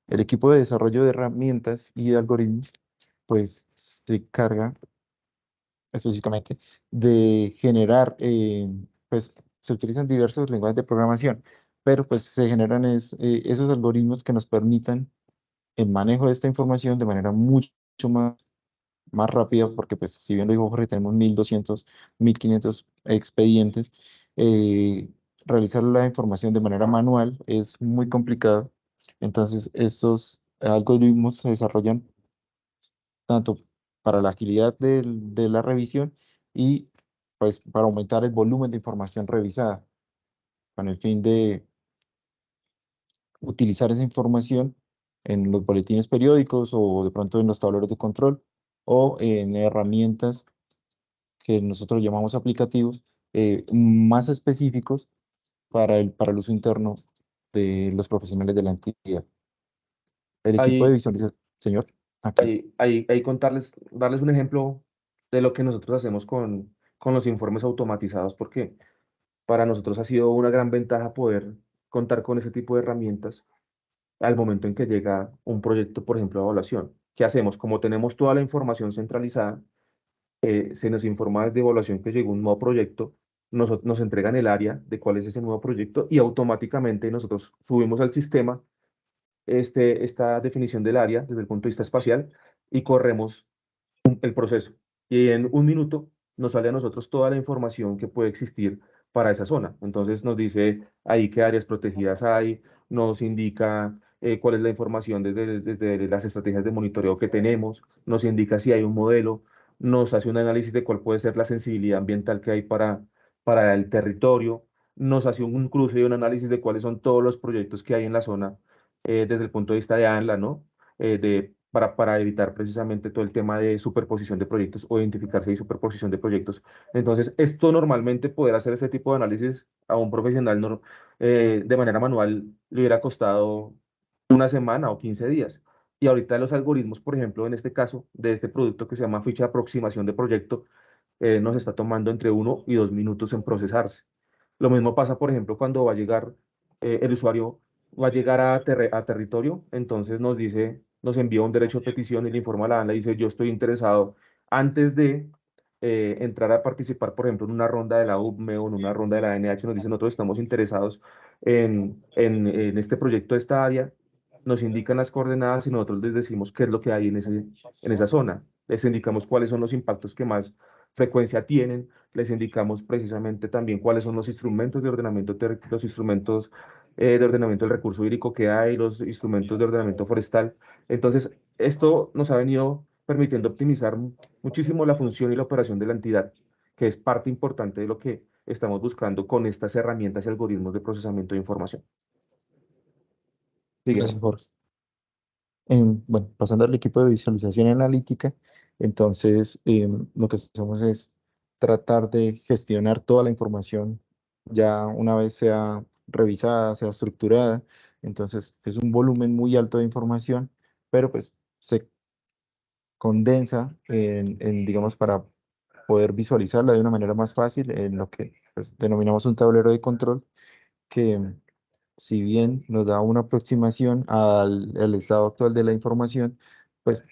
El equipo de desarrollo de herramientas y de algoritmos, pues se encarga específicamente de generar, pues se utilizan diversos lenguajes de programación, pero pues se generan esos algoritmos que nos permitan el manejo de esta información de manera mucho más rápida, porque pues si bien lo dijo Jorge, tenemos 1.200, 1.500 expedientes, eh, realizar la información de manera manual es muy complicado. Entonces, estos algoritmos se desarrollan tanto para la agilidad de la revisión y pues para aumentar el volumen de información revisada, con el fin de utilizar esa información en los boletines periódicos o de pronto en los tableros de control o en herramientas que nosotros llamamos aplicativos más específicos para el uso interno de los profesionales de la entidad. El equipo de Ahí, visualización, señor, aquí. ahí darles un ejemplo de lo que nosotros hacemos con los informes automatizados, porque para nosotros ha sido una gran ventaja poder contar con ese tipo de herramientas al momento en que llega un proyecto, por ejemplo, de evaluación. ¿Qué hacemos? Como tenemos toda la información centralizada, se nos informa desde evaluación que llegó un nuevo proyecto, nos entregan el área de cuál es ese nuevo proyecto y automáticamente nosotros subimos al sistema esta definición del área desde el punto de vista espacial y corremos el proceso. Y en un minuto nos sale a nosotros toda la información que puede existir para esa zona. Entonces nos dice ahí qué áreas protegidas hay, nos indica cuál es la información desde las estrategias de monitoreo que tenemos, nos indica si hay un modelo, nos hace un análisis de cuál puede ser la sensibilidad ambiental que hay para el territorio, nos hace un cruce y un análisis de cuáles son todos los proyectos que hay en la zona desde el punto de vista de ANLA, ¿no? Para evitar precisamente todo el tema de superposición de proyectos o identificarse de superposición de proyectos. Entonces, esto normalmente poder hacer este tipo de análisis a un profesional de manera manual le hubiera costado una semana o 15 días. Y ahorita los algoritmos, por ejemplo, en este caso, de este producto que se llama ficha de aproximación de proyecto, nos está tomando entre 1 y 2 minutos en procesarse. Lo mismo pasa, por ejemplo, cuando va a llegar el usuario, va a llegar a territorio, entonces nos dice, nos envía un derecho de petición y le informa a la ANLA, dice, yo estoy interesado antes de entrar a participar, por ejemplo, en una ronda de la UBME o en una ronda de la ANH, nos dice, nosotros estamos interesados en este proyecto de esta área, nos indican las coordenadas y nosotros les decimos qué es lo que hay en esa zona. Les indicamos cuáles son los impactos que más frecuencia tienen, les indicamos precisamente también cuáles son los instrumentos de ordenamiento, los instrumentos de ordenamiento del recurso hídrico que hay, los instrumentos de ordenamiento forestal. Entonces, esto nos ha venido permitiendo optimizar muchísimo la función y la operación de la entidad, que es parte importante de lo que estamos buscando con estas herramientas y algoritmos de procesamiento de información. Sigue. Gracias, Jorge. Bueno, pasando al equipo de visualización analítica, entonces lo que hacemos es tratar de gestionar toda la información ya una vez sea revisada, sea estructurada. Entonces es un volumen muy alto de información, pero pues se condensa digamos, para poder visualizarla de una manera más fácil en lo que pues, denominamos un tablero de control que si bien nos da una aproximación al estado actual de la información, pues,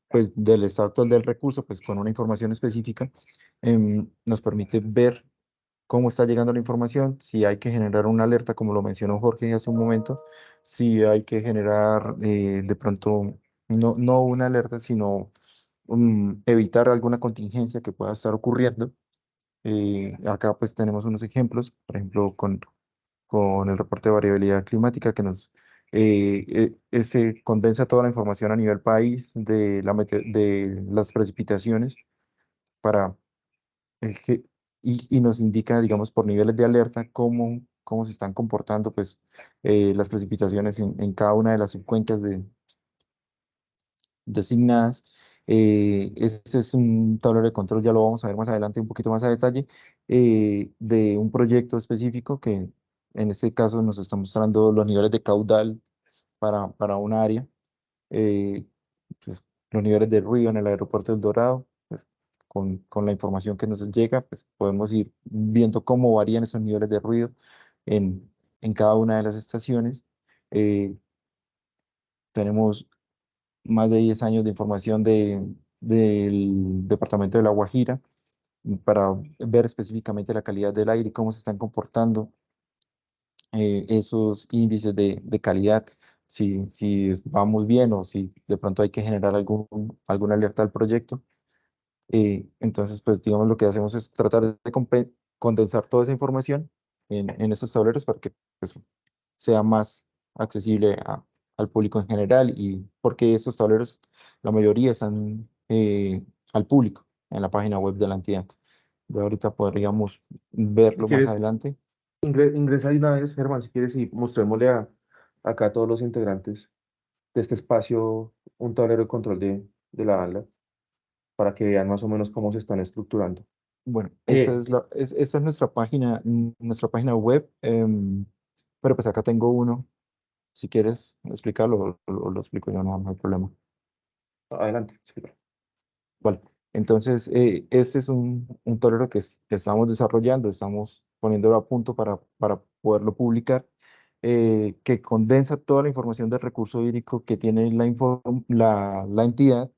pues del estado actual del recurso, pues con una información específica, nos permite ver cómo está llegando la información, si hay que generar una alerta, como lo mencionó Jorge hace un momento, si hay que generar de pronto, no una alerta, sino evitar alguna contingencia que pueda estar ocurriendo. Acá pues tenemos unos ejemplos, por ejemplo, con el reporte de variabilidad climática que se condensa toda la información a nivel país de las precipitaciones para, y nos indica, digamos, por niveles de alerta cómo se están comportando pues, las precipitaciones en cada una de las subcuencas designadas. Este es un tablero de control, ya lo vamos a ver más adelante un poquito más a detalle, de un proyecto específico que en este caso nos está mostrando los niveles de caudal para un área, eh, pues, los niveles de ruido en el aeropuerto del Dorado. Pues, con la información que nos llega, pues podemos ir viendo cómo varían esos niveles de ruido en cada una de las estaciones. Eh, Tenemos más de 10 años de información del departamento de La Guajira para ver específicamente la calidad del aire y cómo se están comportando esos índices de calidad, si vamos bien o si de pronto hay que generar alguna alerta al proyecto. Entonces, pues digamos lo que hacemos es tratar de condensar toda esa información en estos tableros para que pues, sea más accesible al público en general y porque estos tableros, la mayoría están al público en la página web de la entidad. De ahorita podríamos Si verlo más quieres, adelante. ingresa de una vez, Germán, si quieres, y mostrémosle acá a todos los integrantes de este espacio un tablero de control de la ANLA para que vean más o menos cómo se están estructurando. Bueno, Eh, esta es nuestra página web, pero pues acá tengo uno. Si quieres explicarlo, lo explico yo, no hay problema. Adelante. Sí. Vale, entonces este es un tablero que estamos desarrollando, estamos poniéndolo a punto para poderlo publicar. que condensa toda la información del recurso hídrico que tiene la entidad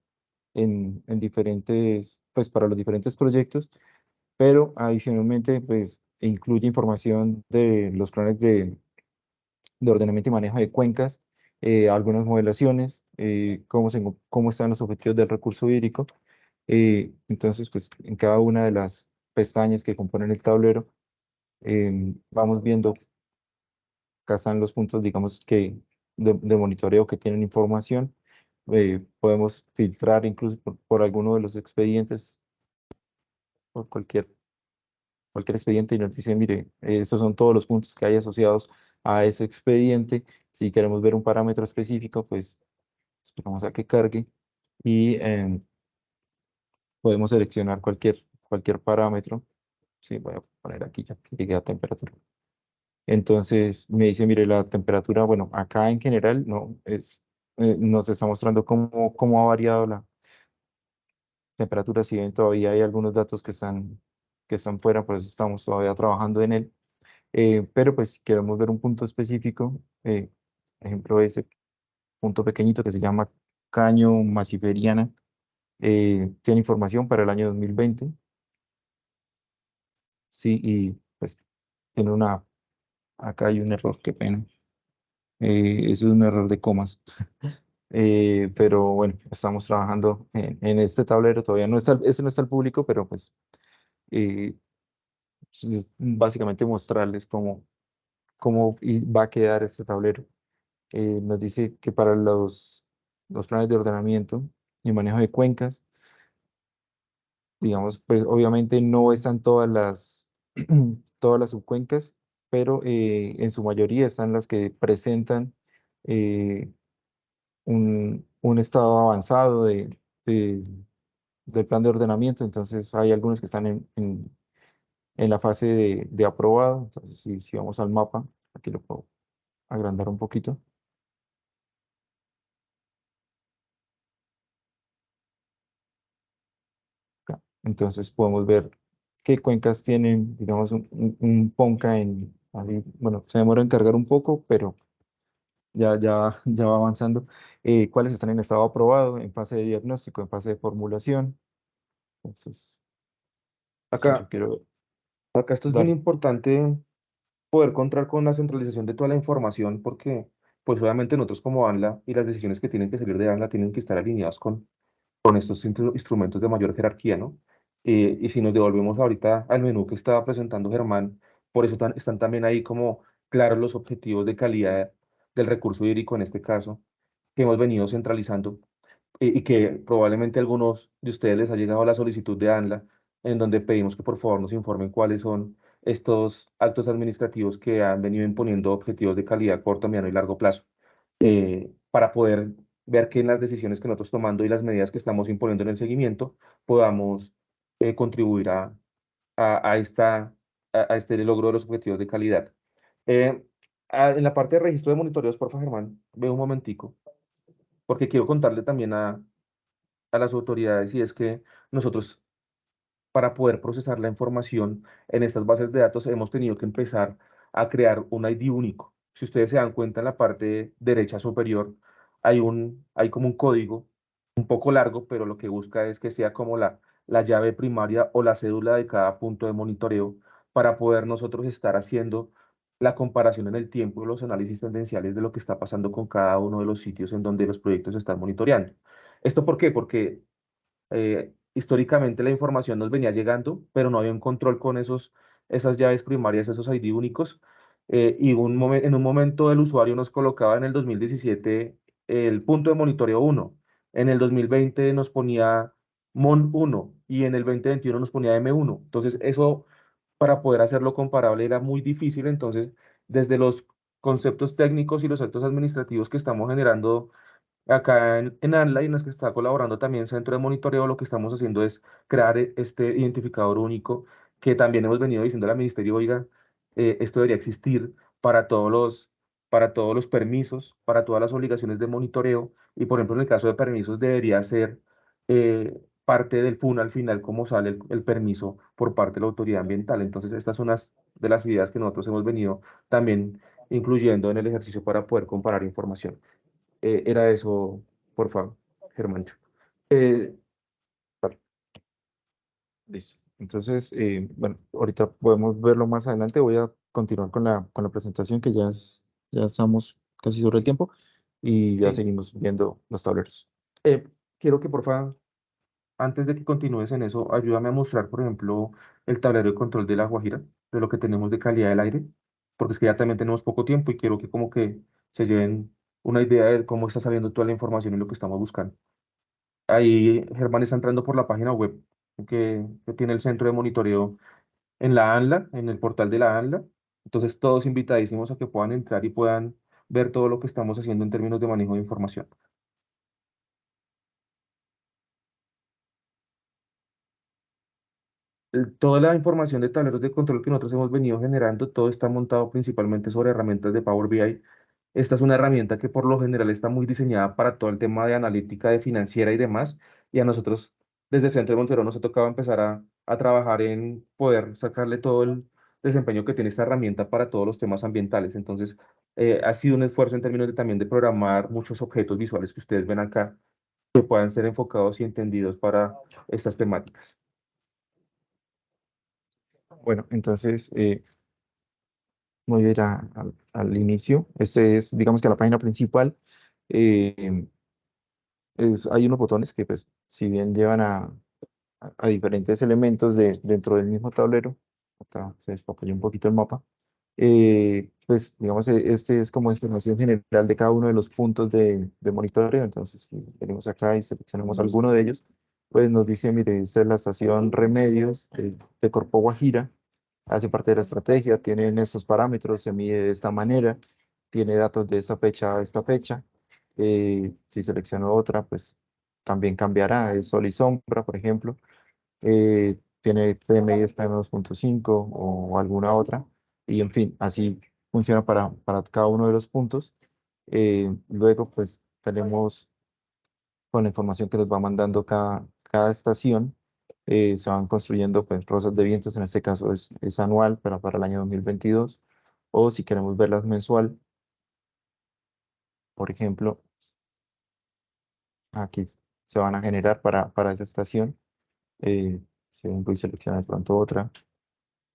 en diferentes, pues para los diferentes proyectos, pero adicionalmente pues incluye información de los planes de ordenamiento y manejo de cuencas, algunas modelaciones, cómo están los objetivos del recurso hídrico. Entonces, pues en cada una de las pestañas que componen el tablero, vamos viendo, acá están los puntos, digamos, de monitoreo que tienen información. Podemos filtrar incluso por alguno de los expedientes, por cualquier expediente y nos dice, mire, estos son todos los puntos que hay asociados a ese expediente. Si queremos ver un parámetro específico, pues esperamos a que cargue y podemos seleccionar cualquier parámetro. Sí, voy a poner aquí ya que llegué a temperatura. Entonces me dice, mire, la temperatura, bueno, acá en general nos está mostrando cómo ha variado la temperatura. Si bien todavía hay algunos datos que están fuera, por eso estamos todavía trabajando en él. Pero pues si queremos ver un punto específico, por ejemplo, ese punto pequeñito que se llama Caño Masiferiana, tiene información para el año 2020. Sí, y pues tiene acá hay un error, qué pena. Eso es un error de comas. Pero bueno, estamos trabajando en este tablero, todavía no está, este no está al público, pero pues eh, es básicamente mostrarles cómo va a quedar este tablero. Nos dice que para los planes de ordenamiento y manejo de cuencas, digamos, pues obviamente no están todas las subcuencas, pero en su mayoría están las que presentan eh, un estado avanzado de- del plan de ordenamiento. Entonces hay algunos que están en la fase de aprobado. Entonces si vamos al mapa, aquí lo puedo agrandar un poquito. Acá. Entonces podemos ver qué cuencas tienen, digamos, un PONCA ahí. Bueno, se demora en cargar un poco, pero ya va avanzando. ¿Cuáles están en estado aprobado, en fase de diagnóstico, en fase de formulación? Entonces, si yo Acá, quiero acá esto es bien dar, importante poder contar con la centralización de toda la información porque, pues obviamente nosotros como ANLA y las decisiones que tienen que salir de ANLA tienen que estar alineadas con estos instrumentos de mayor jerarquía, ¿no? Y si nos devolvemos ahorita al menú que estaba presentando Germán, por eso están también ahí como claros los objetivos de calidad del recurso hídrico en este caso, que hemos venido centralizando y que probablemente a algunos de ustedes les ha llegado la solicitud de ANLA, en donde pedimos que por favor nos informen cuáles son estos actos administrativos que han venido imponiendo objetivos de calidad a corto, mediano y largo plazo, para poder ver que en las decisiones que nosotros tomando y las medidas que estamos imponiendo en el seguimiento podamos contribuir a este logro de los objetivos de calidad. Eh, en la parte de registro de monitoreos, por favor, Germán, ve un momentico, porque quiero contarle también a las autoridades y es que nosotros para poder procesar la información en estas bases de datos hemos tenido que empezar a crear un ID único. Si ustedes se dan cuenta en la parte derecha superior hay como un código un poco largo, pero lo que busca es que sea como la llave primaria o la cédula de cada punto de monitoreo para poder nosotros estar haciendo la comparación en el tiempo y los análisis tendenciales de lo que está pasando con cada uno de los sitios en donde los proyectos se están monitoreando. ¿Esto por qué? Porque históricamente la información nos venía llegando, pero no había un control con esas llaves primarias, esos ID únicos. Y en un momento el usuario nos colocaba en el 2017 el punto de monitoreo 1, en el 2020 nos ponía MON 1 y en el 2021 nos ponía M1. Entonces eso para poder hacerlo comparable era muy difícil. Entonces, desde los conceptos técnicos y los actos administrativos que estamos generando acá en ANLA y en las que está colaborando también Centro de Monitoreo, lo que estamos haciendo es crear este identificador único que también hemos venido diciendo al ministerio, oiga, esto debería existir para todos los permisos, para todas las obligaciones de monitoreo y por ejemplo en el caso de permisos debería ser parte del FUN al final cómo sale el permiso por parte de la autoridad ambiental. Entonces estas son unas de las ideas que nosotros hemos venido también incluyendo en el ejercicio para poder comparar información. Era eso, por favor, Germán. Eh, Listo. Entonces, bueno, ahorita podemos verlo más adelante. Voy a continuar con la presentación que ya estamos casi sobre el tiempo y ya sí, seguimos viendo los tableros. quiero que, por favor, antes de que continúes en eso, ayúdame a mostrar, por ejemplo, el tablero de control de La Guajira, de lo que tenemos de calidad del aire, porque es que ya también tenemos poco tiempo y quiero que como que se lleven una idea de cómo está saliendo toda la información y lo que estamos buscando. Ahí Germán está entrando por la página web que tiene el centro de monitoreo en la ANLA, en el portal de la ANLA. Entonces, todos invitadísimos a que puedan entrar y puedan ver todo lo que estamos haciendo en términos de manejo de información. Toda la información de tableros de control que nosotros hemos venido generando, todo está montado principalmente sobre herramientas de Power BI. Esta es una herramienta que por lo general está muy diseñada para todo el tema de analítica de financiera y demás. Y a nosotros, desde Centro de Montero, nos ha tocado empezar a trabajar en poder sacarle todo el desempeño que tiene esta herramienta para todos los temas ambientales. Entonces, ha sido un esfuerzo en términos de, también de programar muchos objetos visuales que ustedes ven acá, que puedan ser enfocados y entendidos para estas temáticas. Bueno, entonces voy a ir al inicio. Este es, digamos que la página principal. eh, hay unos botones que, pues, si bien llevan a diferentes elementos dentro del mismo tablero, acá se despapalló un poquito el mapa, pues, digamos, este es como información general de cada uno de los puntos de monitoreo. Entonces, si venimos acá y seleccionamos alguno de ellos, pues nos dice, mire, esta es la estación Remedios de Corpo Guajira, hace parte de la estrategia, tienen estos parámetros, se mide de esta manera, tiene datos de esta fecha a esta fecha. Si selecciono otra, pues también cambiará, es sol y sombra, por ejemplo. Tiene PM10, PM2.5 o alguna otra. Y en fin, así funciona para cada uno de los puntos. Luego, pues tenemos con la información que nos va mandando cada estación. Se van construyendo pues rosas de vientos, en este caso es anual, pero para el año 2022. O si queremos verlas mensual, por ejemplo, aquí se van a generar para esa estación. Si voy a seleccionar de pronto otra,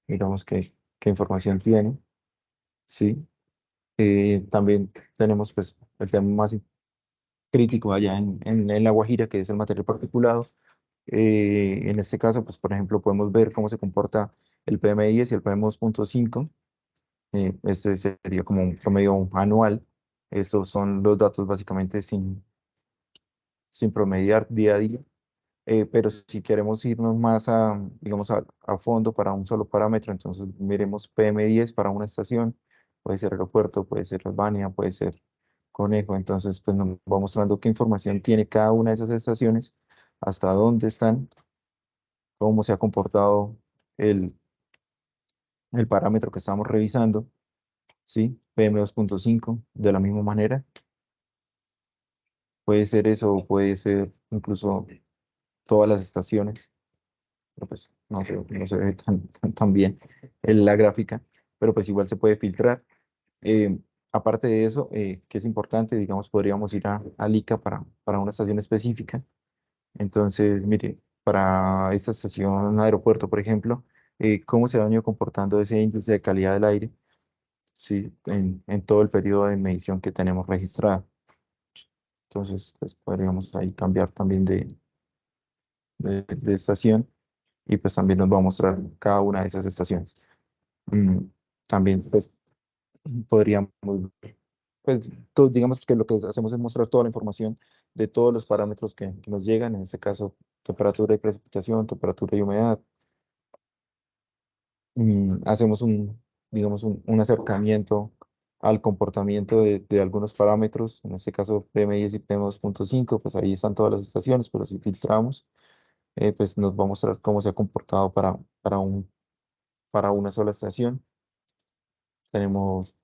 miramos qué información tiene. Sí. También tenemos pues el tema más crítico allá en La Guajira, que es el material particulado. En este caso, pues por ejemplo, podemos ver cómo se comporta el PM10 y el PM2.5. Este sería como un promedio anual. Estos son los datos básicamente sin promediar día a día. Pero si queremos irnos más digamos, a fondo para un solo parámetro, entonces miremos PM10 para una estación, puede ser aeropuerto, puede ser Albania, puede ser Conejo. Entonces pues nos va mostrando qué información tiene cada una de esas estaciones, hasta dónde están, cómo se ha comportado el, el parámetro que estamos revisando, ¿sí? PM2.5 de la misma manera, puede ser eso o puede ser incluso todas las estaciones. Pero pues no se ve tan bien en la gráfica, pero pues igual se puede filtrar. Eh, Aparte de eso, que es importante, digamos, podríamos ir al ICA para una estación específica. Entonces, mire, para esta estación aeropuerto, por ejemplo, cómo se ha venido comportando ese índice de calidad del aire, sí, en todo el periodo de medición que tenemos registrado. Entonces, pues podríamos ahí cambiar también de estación y pues también nos va a mostrar cada una de esas estaciones. Mm, También pues podríamos, pues digamos que lo que hacemos es mostrar toda la información de todos los parámetros que nos llegan, en este caso temperatura y precipitación, temperatura y humedad. Hacemos digamos, un acercamiento al comportamiento de algunos parámetros, en este caso PM10 y PM2.5, pues ahí están todas las estaciones, pero si filtramos, pues nos va a mostrar cómo se ha comportado para una sola estación. Tenemos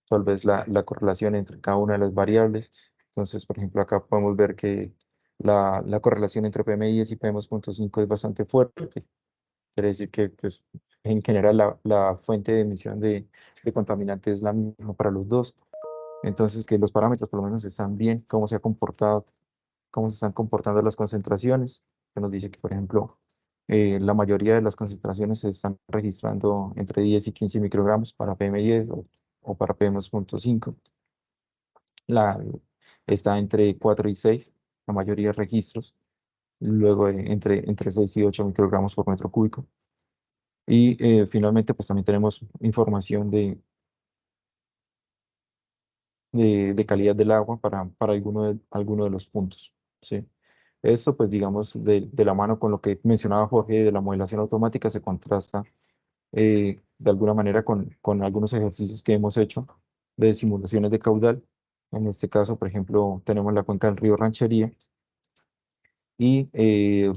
tal vez la correlación entre cada una de las variables. Entonces, por ejemplo, acá podemos ver que la correlación entre PM10 y PM2.5 es bastante fuerte. Quiere decir que pues, en general la fuente de emisión de contaminantes es la misma para los dos. Entonces, que los parámetros por lo menos están bien, cómo se ha comportado, cómo se están comportando las concentraciones, que nos dice que, por ejemplo, la mayoría de las concentraciones se están registrando entre 10 y 15 microgramos para PM10 o para PM2.5. La, está entre 4 y 6, la mayoría de registros, luego entre 6 y 8 microgramos por metro cúbico. Y finalmente, pues también tenemos información de calidad del agua para alguno de los puntos, ¿sí? Esto, pues digamos, de la mano con lo que mencionaba Jorge de la modelación automática, se contrasta de alguna manera con algunos ejercicios que hemos hecho de simulaciones de caudal. En este caso, por ejemplo, tenemos la cuenca del río Ranchería y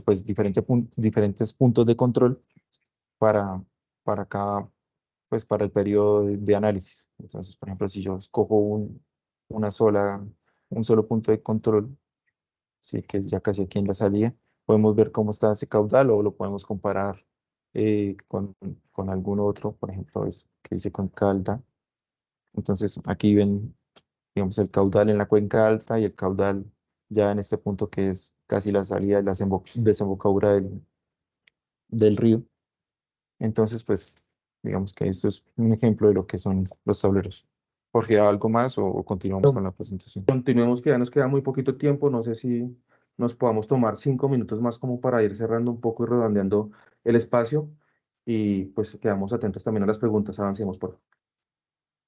pues diferentes puntos de control para, para cada, pues para el periodo de análisis. Entonces, por ejemplo, si yo escojo una sola, un solo punto de control, sí, que es ya casi aquí en la salida, podemos ver cómo está ese caudal o lo podemos comparar con algún otro, por ejemplo, que dice con Calda. Entonces, aquí ven, digamos, el caudal en la cuenca alta y el caudal ya en este punto que es casi la salida de la desembocadura del río. Entonces, pues, digamos que esto es un ejemplo de lo que son los tableros. Jorge, ¿algo más o continuamos con la presentación? Continuemos, que ya nos queda muy poquito tiempo. No sé si nos podamos tomar 5 minutos más como para ir cerrando un poco y redondeando el espacio. Y pues quedamos atentos también a las preguntas. Avancemos, por favor.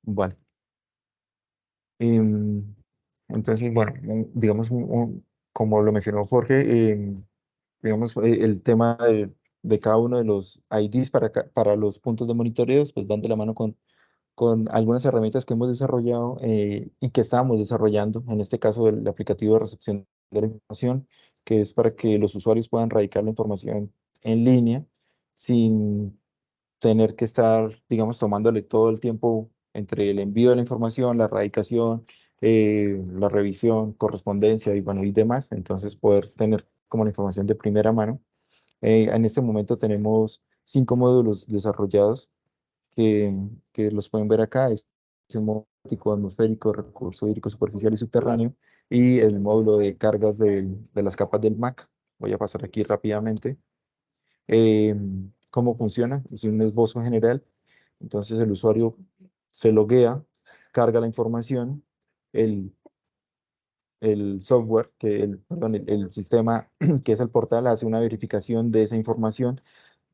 Vale. Em, entonces, bueno, digamos, como lo mencionó Jorge, digamos, el tema de cada uno de los IDs para los puntos de monitoreo, pues van de la mano con algunas herramientas que hemos desarrollado y que estamos desarrollando, en este caso el aplicativo de recepción de la información, que es para que los usuarios puedan radicar la información en línea sin tener que estar, digamos, tomándole todo el tiempo entre el envío de la información, la radicación, la revisión, correspondencia y, bueno, y demás. Entonces, poder tener como la información de primera mano. En este momento tenemos 5 módulos desarrollados que, que los pueden ver acá. Es el módulo atmosférico, recurso hídrico superficial y subterráneo, y el módulo de cargas de las capas del MAC. Voy a pasar aquí rápidamente. ¿Cómo funciona? Es un esbozo general. Entonces el usuario se loguea, carga la información, el, el software, perdón, el sistema que es el portal hace una verificación de esa información,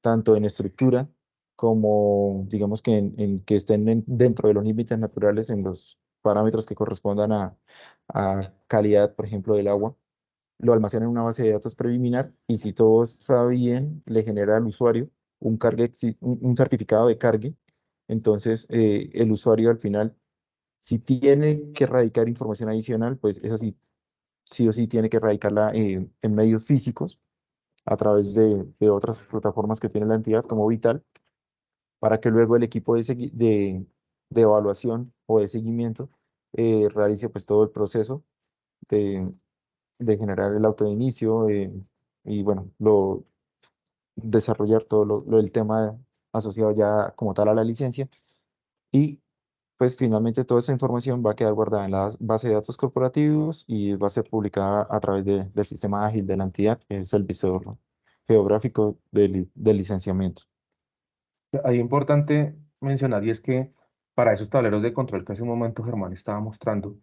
tanto en estructura como, digamos, que, que estén dentro de los límites naturales en los parámetros que correspondan a calidad, por ejemplo, del agua. Lo almacena en una base de datos preliminar y si todo está bien, le genera al usuario un certificado de cargue. Entonces, el usuario al final, si tiene que radicar información adicional, pues esa sí o sí tiene que radicarla en medios físicos a través de otras plataformas que tiene la entidad como Vital, para que luego el equipo de evaluación o de seguimiento realice pues todo el proceso de, de generar el auto de inicio y bueno, desarrollar todo el tema asociado ya como tal a la licencia. Y pues finalmente toda esa información va a quedar guardada en la base de datos corporativos y va a ser publicada a través del sistema ágil de la entidad, que es el visor geográfico del licenciamiento. Ahí es importante mencionar, y es que para esos tableros de control que hace un momento Germán estaba mostrando,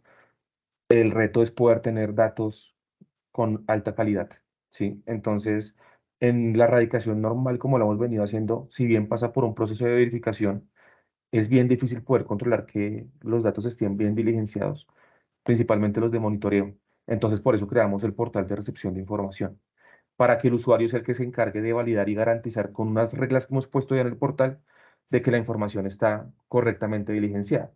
el reto es poder tener datos con alta calidad, ¿sí? Entonces, en la radicación normal, como lo hemos venido haciendo, si bien pasa por un proceso de verificación, es bien difícil poder controlar que los datos estén bien diligenciados, principalmente los de monitoreo. Entonces, por eso creamos el portal de recepción de información, para que el usuario sea el que se encargue de validar y garantizar con unas reglas que hemos puesto ya en el portal de que la información está correctamente diligenciada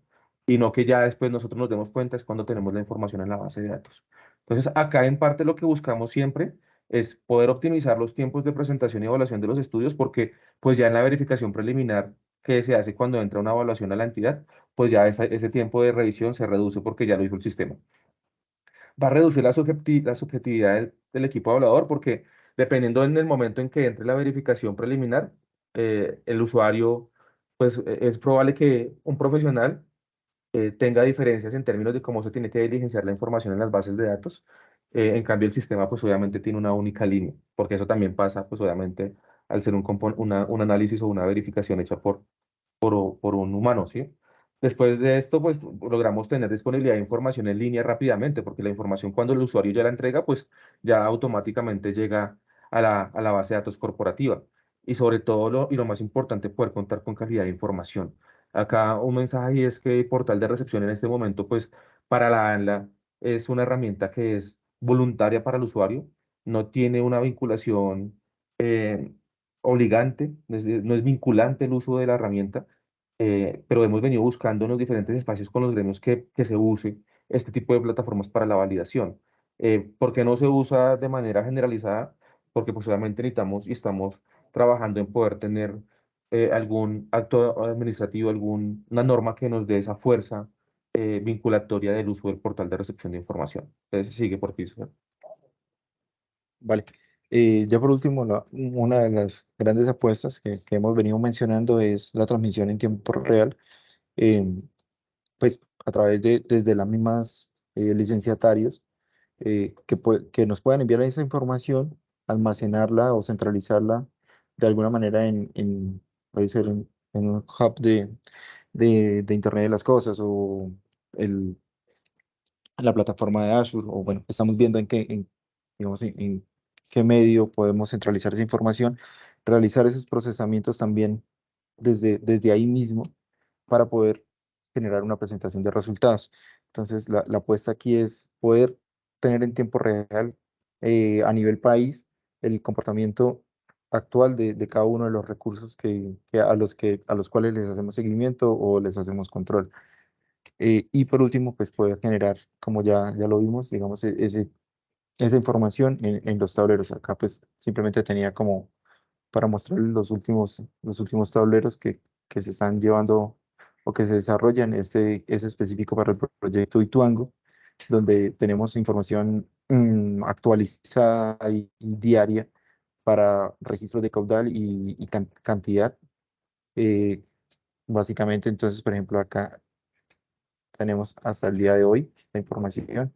y no que ya después nosotros nos demos cuenta es cuando tenemos la información en la base de datos. Entonces, acá en parte lo que buscamos siempre es poder optimizar los tiempos de presentación y evaluación de los estudios porque pues ya en la verificación preliminar que se hace cuando entra una evaluación a la entidad, pues ya ese tiempo de revisión se reduce porque ya lo hizo el sistema. Va a reducir la subjetividad del equipo evaluador porque dependiendo en el momento en que entre la verificación preliminar, el usuario, pues es probable que un profesional tenga diferencias en términos de cómo se tiene que diligenciar la información en las bases de datos. En cambio, el sistema, pues obviamente tiene una única línea, porque eso también pasa, pues obviamente, al ser un análisis o una verificación hecha por un humano, ¿sí? Después de esto, pues logramos tener disponibilidad de información en línea rápidamente, porque la información cuando el usuario ya la entrega, pues ya automáticamente llega a la base de datos corporativa. Y sobre todo, y lo más importante, poder contar con calidad de información. Acá un mensaje y es que el portal de recepción en este momento, pues para la ANLA es una herramienta que es voluntaria para el usuario, no tiene una vinculación obligante, no es vinculante el uso de la herramienta, pero hemos venido buscando en los diferentes espacios con los gremios que se use este tipo de plataformas para la validación. ¿Por qué no se usa de manera generalizada? Porque pues obviamente necesitamos y estamos trabajando en poder tener algún acto administrativo, una norma que nos dé esa fuerza vinculatoria del uso del portal de recepción de información. Entonces, sigue por ti, Sofía. Vale. Ya por último, una de las grandes apuestas que hemos venido mencionando es la transmisión en tiempo real, pues a través desde las mismas licenciatarios, que nos puedan enviar esa información, almacenarla o centralizarla de alguna manera puede ser en un hub de Internet de las Cosas o el, la plataforma de Azure, o bueno, estamos viendo digamos, en qué medio podemos centralizar esa información, realizar esos procesamientos también desde ahí mismo para poder generar una presentación de resultados. Entonces, la apuesta aquí es poder tener en tiempo real a nivel país el comportamiento actual de cada uno de los recursos a los cuales les hacemos seguimiento o les hacemos control. Y por último, pues poder generar, como ya lo vimos, digamos, esa información en los tableros. Acá pues simplemente tenía como para mostrar los últimos tableros que se están llevando o que se desarrollan. Este es específico para el proyecto Ituango, donde tenemos información actualizada y diaria para registros de caudal y cantidad. Eh, Básicamente, entonces, por ejemplo, acá tenemos hasta el día de hoy la información.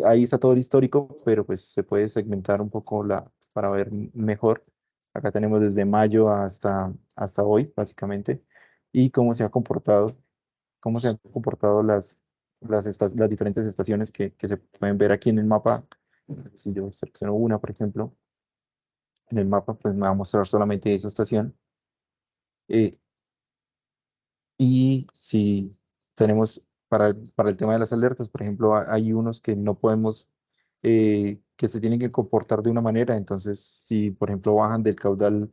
Ahí está todo el histórico, pero pues se puede segmentar un poco para ver mejor. Acá tenemos desde mayo hasta hoy, básicamente, y cómo se han comportado las diferentes estaciones que se pueden ver aquí en el mapa. Si yo selecciono una, por ejemplo, en el mapa, pues me va a mostrar solamente esa estación. Eh, Y si tenemos para el tema de las alertas, por ejemplo, hay unos que no podemos, que se tienen que comportar de una manera. Entonces, si por ejemplo bajan del caudal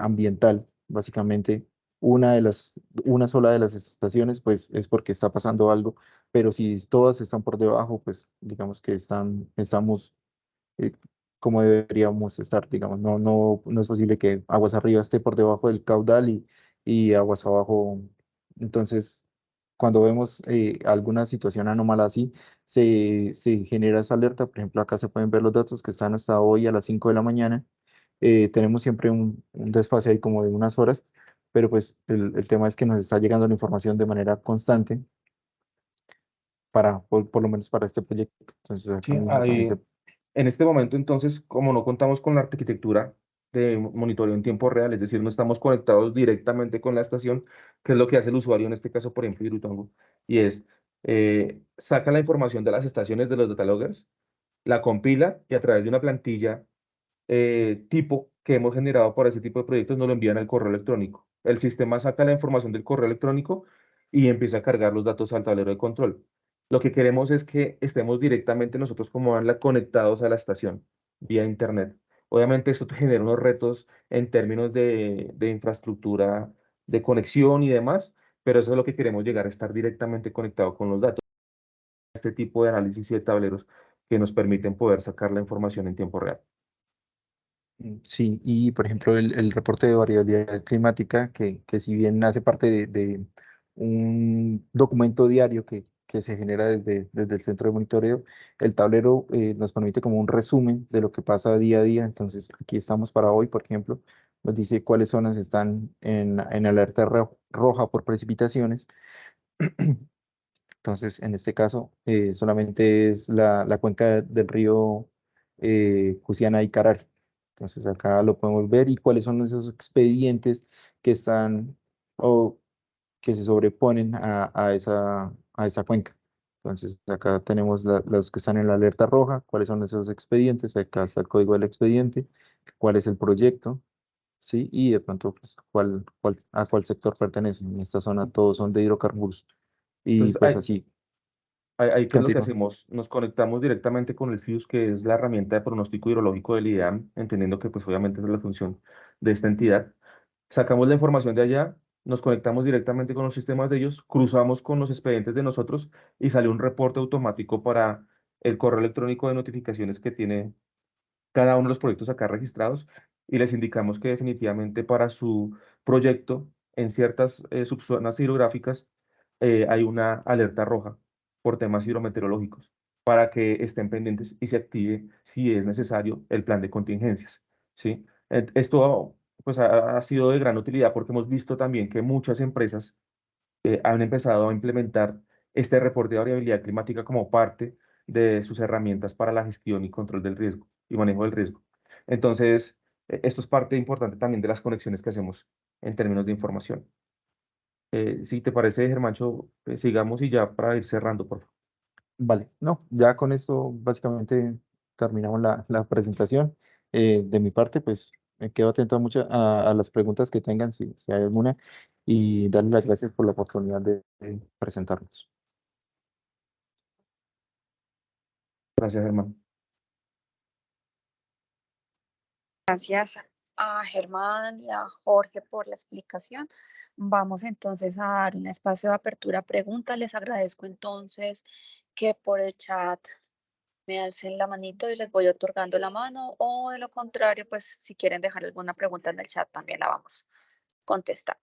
ambiental, básicamente una sola de las estaciones, pues es porque está pasando algo. Pero si todas están por debajo, pues digamos que estamos eh, como deberíamos estar, digamos. No es posible que aguas arriba esté por debajo del caudal y aguas abajo. Entonces, cuando vemos alguna situación anómala así, se genera esa alerta. Por ejemplo, acá se pueden ver los datos que están hasta hoy a las 5 de la mañana. Tenemos siempre un desfase ahí como de unas horas, pero pues el tema es que nos está llegando la información de manera constante por lo menos para este proyecto. Entonces, acá Sí, mismo también se... en este momento, entonces, como no contamos con la arquitectura de monitoreo en tiempo real, es decir, no estamos conectados directamente con la estación, que es lo que hace el usuario en este caso, por ejemplo, Irutango, y es, saca la información de las estaciones de los data loggers, la compila y a través de una plantilla tipo que hemos generado para ese tipo de proyectos nos lo envían al correo electrónico. El sistema saca la información del correo electrónico y empieza a cargar los datos al tablero de control. Lo que queremos es que estemos directamente nosotros como ANLA conectados a la estación vía internet. Obviamente esto te genera unos retos en términos de infraestructura, de conexión y demás, pero eso es lo que queremos llegar a estar directamente conectado con los datos. Este tipo de análisis y de tableros que nos permiten poder sacar la información en tiempo real. Sí, y por ejemplo el reporte de variabilidad climática, que si bien hace parte de un documento diario que se genera desde el centro de monitoreo, el tablero nos permite como un resumen de lo que pasa día a día. Entonces aquí estamos para hoy, por ejemplo, nos dice cuáles zonas están en alerta roja por precipitaciones. Entonces, en este caso, solamente es la cuenca del río Cusiana y Carari. Entonces, acá lo podemos ver y cuáles son esos expedientes que están o que se sobreponen a esa cuenca. Entonces, acá tenemos los que están en la alerta roja, cuáles son esos expedientes, acá está el código del expediente, cuál es el proyecto, ¿sí? Y de pronto, pues, a cuál sector pertenece. En esta zona todos son de hidrocarburos. Y Entonces, pues así, ¿qué es lo que continúa. hacemos? Nos conectamos directamente con el FIUS, que es la herramienta de pronóstico hidrológico del IDEAM, entendiendo que pues obviamente es la función de esta entidad. Sacamos la información de allá, nos conectamos directamente con los sistemas de ellos, cruzamos con los expedientes de nosotros y sale un reporte automático para el correo electrónico de notificaciones que tiene cada uno de los proyectos acá registrados y les indicamos que definitivamente para su proyecto en ciertas subzonas hidrográficas hay una alerta roja por temas hidrometeorológicos para que estén pendientes y se active si es necesario el plan de contingencias, ¿sí? Esto pues ha sido de gran utilidad porque hemos visto también que muchas empresas han empezado a implementar este reporte de variabilidad climática como parte de sus herramientas para la gestión y control del riesgo y manejo del riesgo. Entonces, esto es parte importante también de las conexiones que hacemos en términos de información. Si te parece, Germancho, sigamos y ya para ir cerrando, por favor. Vale, no, ya con esto básicamente terminamos la presentación. De mi parte, pues me quedo atento a las preguntas que tengan, si hay alguna, y darles las gracias por la oportunidad de presentarnos. Gracias, Germán. Gracias a Germán y a Jorge por la explicación. Vamos entonces a dar un espacio de apertura a preguntas. Les agradezco entonces que por el chat me alcen la manito y les voy otorgando la mano, o de lo contrario, pues si quieren dejar alguna pregunta en el chat también la vamos contestando.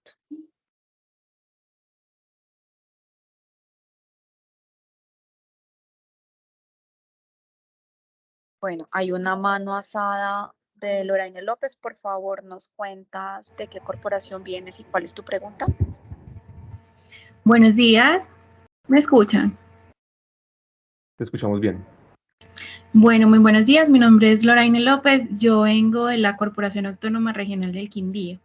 Bueno, hay una mano alzada de Lorraine López. Por favor, nos cuentas de qué corporación vienes y cuál es tu pregunta. Buenos días, ¿me escuchan? Te escuchamos bien. Bueno, muy buenos días, mi nombre es Lorraine López, yo vengo de la Corporación Autónoma Regional del Quindío.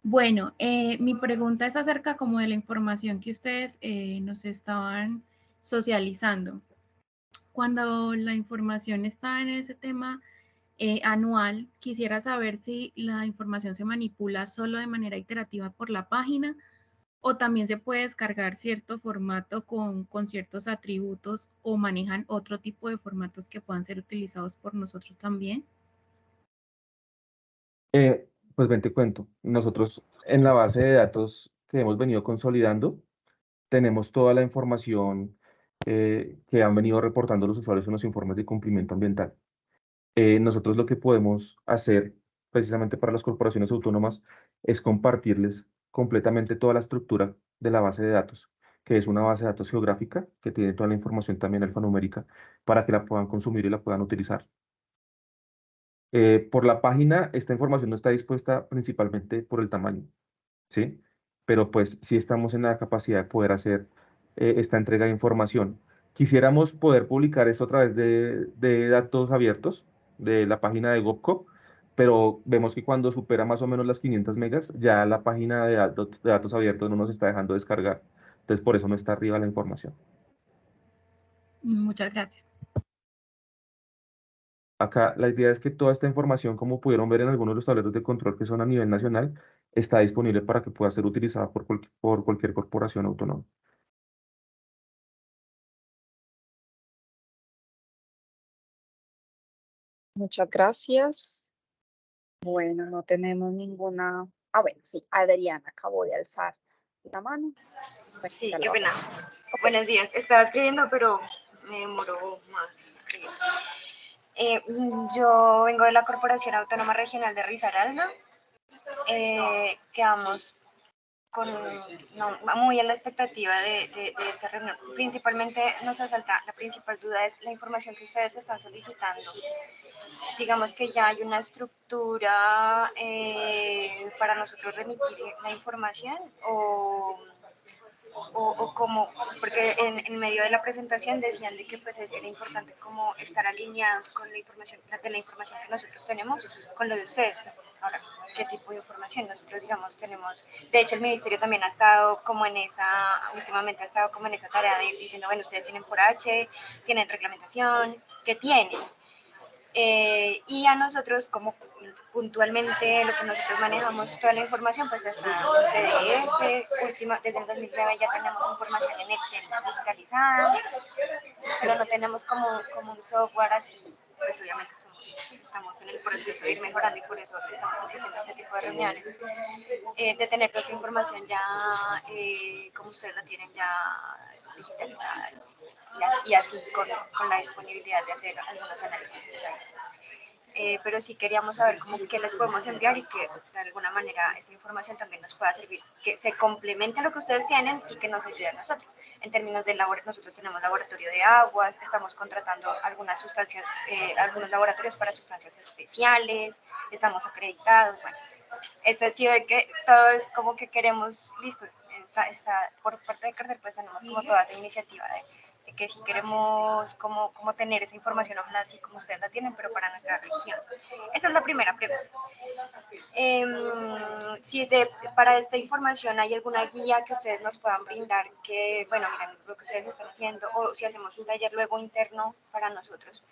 Bueno, mi pregunta es acerca como de la información que ustedes nos estaban socializando. Cuando la información está en ese tema anual, quisiera saber si la información se manipula solo de manera iterativa por la página o también se puede descargar cierto formato con ciertos atributos o manejan otro tipo de formatos que puedan ser utilizados por nosotros también. Pues ven, te cuento. Nosotros en la base de datos que hemos venido consolidando, tenemos toda la información que han venido reportando los usuarios en los informes de cumplimiento ambiental. Nosotros lo que podemos hacer precisamente para las corporaciones autónomas es compartirles completamente toda la estructura de la base de datos, que es una base de datos geográfica que tiene toda la información también alfanumérica para que la puedan consumir y la puedan utilizar. Por la página, esta información no está dispuesta principalmente por el tamaño, ¿sí? Pero pues sí estamos en la capacidad de poder hacer esta entrega de información. Quisiéramos poder publicar esto a través de datos abiertos de la página de GovCo, pero vemos que cuando supera más o menos las 500 megas, ya la página de datos abiertos no nos está dejando descargar. Entonces, por eso no está arriba la información. Muchas gracias. Acá la idea es que toda esta información, como pudieron ver en algunos de los tableros de control que son a nivel nacional, está disponible para que pueda ser utilizada por cualquier corporación autónoma. Muchas gracias. Bueno, no tenemos ninguna. Ah, bueno, sí, Adriana acabó de alzar la mano. Bueno, Sí, ya la qué vamos. pena. Buenos días. Estaba escribiendo, pero me demoró más escribir. Yo vengo de la Corporación Autónoma Regional de Risaralda. Quedamos muy a la expectativa de esta reunión. Principalmente nos asalta, la principal duda es la información que ustedes están solicitando. digamos que ya hay una estructura para nosotros remitir la información o como, porque en medio de la presentación decían de que pues era importante como estar alineados con la información, de la información que nosotros tenemos con lo de ustedes. Pues ahora, ¿qué tipo de información? Nosotros, digamos, tenemos, de hecho el ministerio también ha estado como en esa, últimamente ha estado como en esa tarea de ir diciendo, bueno, ustedes tienen por H, tienen reglamentación, ¿qué tienen? Y a nosotros, como puntualmente lo que nosotros manejamos toda la información, pues está en PDF, desde el 2009 ya tenemos información en Excel digitalizada, pero no tenemos como un software así, pues obviamente estamos en el proceso de ir mejorando y por eso estamos haciendo este tipo de reuniones, de tener toda esta información ya, como ustedes la tienen ya digitalizada y así con la disponibilidad de hacer algunos análisis estadísticos. Pero sí queríamos saber cómo qué les podemos enviar y que de alguna manera esa información también nos pueda servir, que se complemente a lo que ustedes tienen y que nos ayude a nosotros. En términos de nosotros tenemos laboratorio de aguas, estamos contratando algunas sustancias, algunos laboratorios para sustancias especiales, estamos acreditados, bueno, sí ve que todo es como que queremos, listo, está por parte de Carter, pues tenemos como toda esa iniciativa de que si queremos como tener esa información, ojalá así como ustedes la tienen, pero para nuestra región. Esa es la primera pregunta. Si para esta información hay alguna guía que ustedes nos puedan brindar, que, bueno, miren lo que ustedes están haciendo, o si hacemos un taller luego interno para nosotros,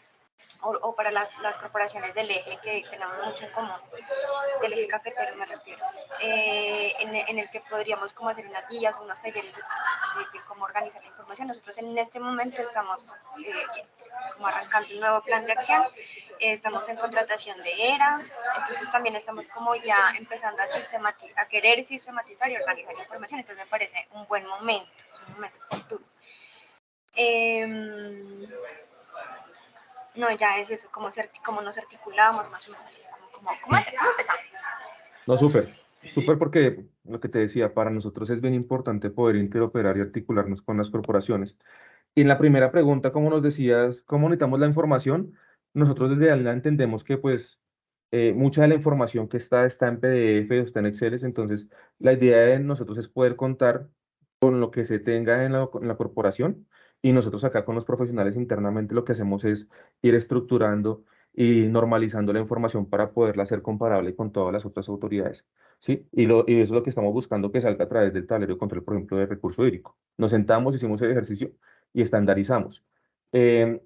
o para las corporaciones del eje, que tenemos mucho en común, del eje cafetero me refiero, en el que podríamos como hacer unas guías o unos talleres de cómo organizar la información. Nosotros en este momento estamos como arrancando un nuevo plan de acción, estamos en contratación de ERA, entonces también estamos como ya empezando a querer sistematizar y organizar la información, entonces me parece un buen momento, es un momento oportuno. No, ya es eso, cómo nos articulamos, más o menos eso, cómo empezamos. No, súper porque lo que te decía, para nosotros es bien importante poder interoperar y articularnos con las corporaciones. Y en la primera pregunta, como nos decías, ¿cómo necesitamos la información? Nosotros desde ALNA entendemos que pues mucha de la información que está en PDF o está en Excel, entonces la idea de nosotros es poder contar con lo que se tenga en la corporación y nosotros acá con los profesionales internamente lo que hacemos es ir estructurando y normalizando la información para poderla hacer comparable con todas las otras autoridades. ¿Sí? Y eso es lo que estamos buscando que salga a través del tablero de control, por ejemplo, de recurso hídrico. Nos sentamos, hicimos el ejercicio y estandarizamos. Eh,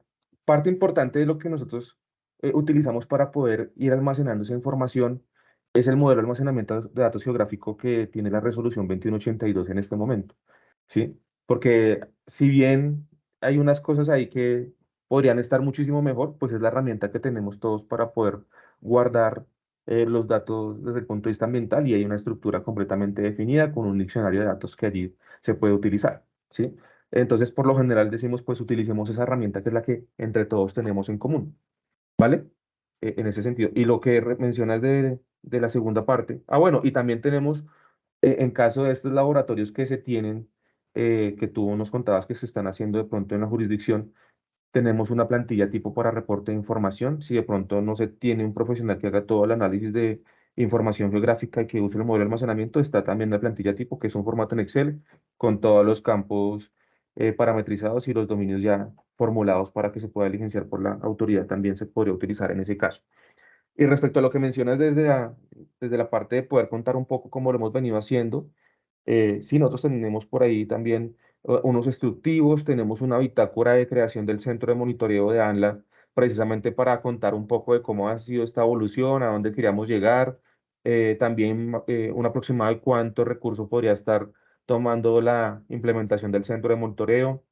Parte importante de lo que nosotros utilizamos para poder ir almacenando esa información es el modelo de almacenamiento de datos geográfico que tiene la resolución 2182 en este momento, ¿sí? Porque si bien hay unas cosas ahí que podrían estar muchísimo mejor, pues es la herramienta que tenemos todos para poder guardar los datos desde el punto de vista ambiental y hay una estructura completamente definida con un diccionario de datos que allí se puede utilizar, ¿sí? Entonces, por lo general decimos, pues utilicemos esa herramienta que es la que entre todos tenemos en común, ¿vale? En ese sentido. Y lo que mencionas de la segunda parte. Ah, bueno, y también tenemos, en caso de estos laboratorios que se tienen, que tú nos contabas que se están haciendo de pronto en la jurisdicción, tenemos una plantilla tipo para reporte de información. Si de pronto no se tiene un profesional que haga todo el análisis de información geográfica y que use el modelo de almacenamiento, está también la plantilla tipo, que es un formato en Excel con todos los campos parametrizados y los dominios ya formulados para que se pueda diligenciar por la autoridad, también se podría utilizar en ese caso. Y respecto a lo que mencionas desde la parte de poder contar un poco cómo lo hemos venido haciendo, sí, nosotros tenemos por ahí también unos instructivos, tenemos una bitácora de creación del centro de monitoreo de ANLA, precisamente para contar un poco de cómo ha sido esta evolución, a dónde queríamos llegar, también un aproximado de cuánto recurso podría estar tomando la implementación del centro de monitoreo.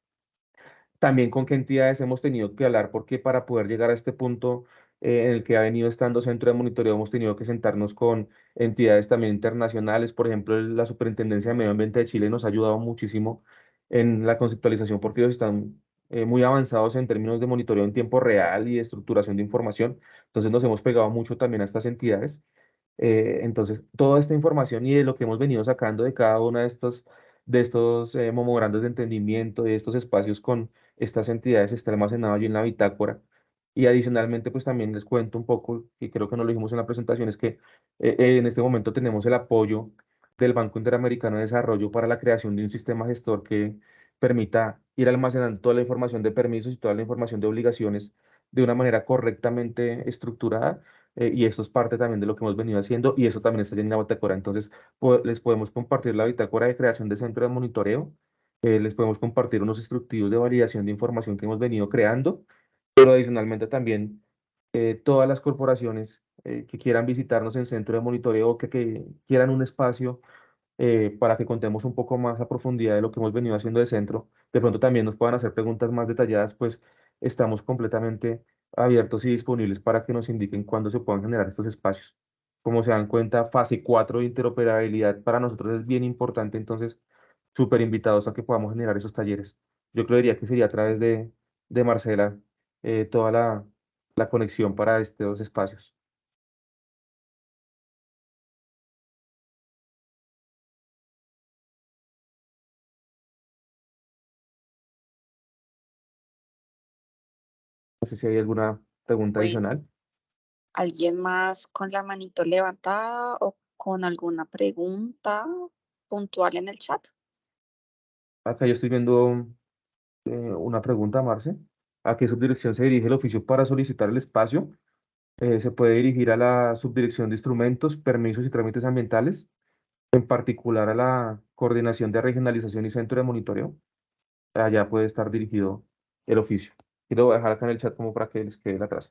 También con qué entidades hemos tenido que hablar, porque para poder llegar a este punto en el que ha venido estando centro de monitoreo, hemos tenido que sentarnos con entidades también internacionales. Por ejemplo, la Superintendencia de Medio Ambiente de Chile nos ha ayudado muchísimo en la conceptualización, porque ellos están muy avanzados en términos de monitoreo en tiempo real y de estructuración de información. Entonces nos hemos pegado mucho también a estas entidades. Entonces, toda esta información y de lo que hemos venido sacando de cada una de estos memorandos de entendimiento, de estos espacios con estas entidades está almacenado allí en la bitácora. Y adicionalmente, pues también les cuento un poco, y creo que no lo dijimos en la presentación, es que en este momento tenemos el apoyo del Banco Interamericano de Desarrollo para la creación de un sistema gestor que permita ir almacenando toda la información de permisos y toda la información de obligaciones de una manera correctamente estructurada. Y esto es parte también de lo que hemos venido haciendo y eso también está ya en la bitácora. Entonces, les podemos compartir la bitácora de creación de centro de monitoreo, les podemos compartir unos instructivos de validación de información que hemos venido creando, pero adicionalmente también todas las corporaciones que quieran visitarnos en centro de monitoreo o que quieran un espacio para que contemos un poco más a profundidad de lo que hemos venido haciendo de centro, de pronto también nos puedan hacer preguntas más detalladas, pues estamos completamente abiertos y disponibles para que nos indiquen cuándo se puedan generar estos espacios. Como se dan cuenta, fase 4 de interoperabilidad para nosotros es bien importante, entonces súper invitados a que podamos generar esos talleres. Yo creería que sería a través de Marcela toda la conexión para estos espacios. No sé si hay alguna pregunta Bueno, adicional. ¿alguien más con la manito levantada o con alguna pregunta puntual en el chat? Acá yo estoy viendo una pregunta, Marce. ¿A qué subdirección se dirige el oficio para solicitar el espacio? Se puede dirigir a la subdirección de instrumentos, permisos y trámites ambientales, en particular a la coordinación de regionalización y centro de monitoreo. Allá puede estar dirigido el oficio. Y lo voy a dejar acá en el chat como para que les quede la clase.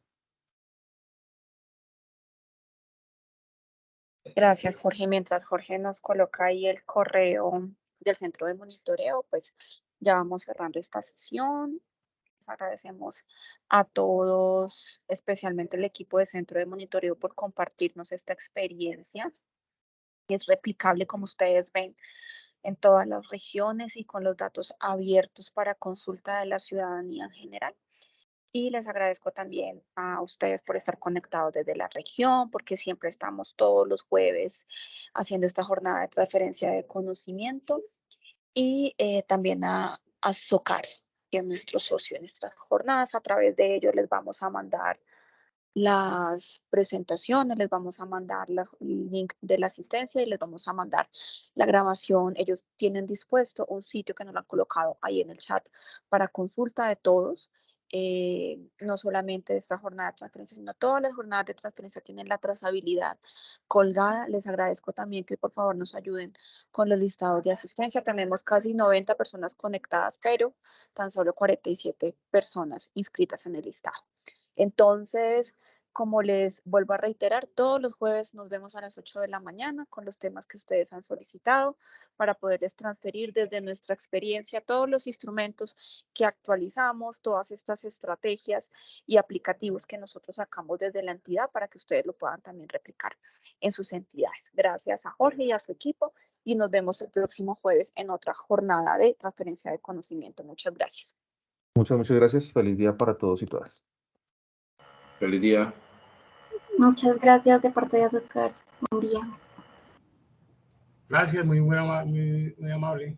Gracias, Jorge. Mientras Jorge nos coloca ahí el correo del centro de monitoreo, pues ya vamos cerrando esta sesión. Les agradecemos a todos, especialmente el equipo de centro de monitoreo, por compartirnos esta experiencia. Es replicable, como ustedes ven, en todas las regiones y con los datos abiertos para consulta de la ciudadanía en general. Y les agradezco también a ustedes por estar conectados desde la región, porque siempre estamos todos los jueves haciendo esta jornada de transferencia de conocimiento. Y también a SOCARS, que es nuestro socio en estas jornadas. A través de ellos les vamos a mandar las presentaciones, les vamos a mandar el link de la asistencia y les vamos a mandar la grabación. Ellos tienen dispuesto un sitio que nos lo han colocado ahí en el chat para consulta de todos. No solamente de esta jornada de transferencia, sino todas las jornadas de transferencia tienen la trazabilidad colgada. Les agradezco también que por favor nos ayuden con los listados de asistencia. Tenemos casi 90 personas conectadas, pero tan solo 47 personas inscritas en el listado. Entonces, como les vuelvo a reiterar, todos los jueves nos vemos a las 8 de la mañana con los temas que ustedes han solicitado para poderles transferir desde nuestra experiencia todos los instrumentos que actualizamos, todas estas estrategias y aplicativos que nosotros sacamos desde la entidad para que ustedes lo puedan también replicar en sus entidades. Gracias a Jorge y a su equipo y nos vemos el próximo jueves en otra jornada de transferencia de conocimiento. Muchas gracias. Muchas gracias. Feliz día para todos y todas. Feliz día. Muchas gracias de parte de Azúcar. Buen día. Gracias, muy amable.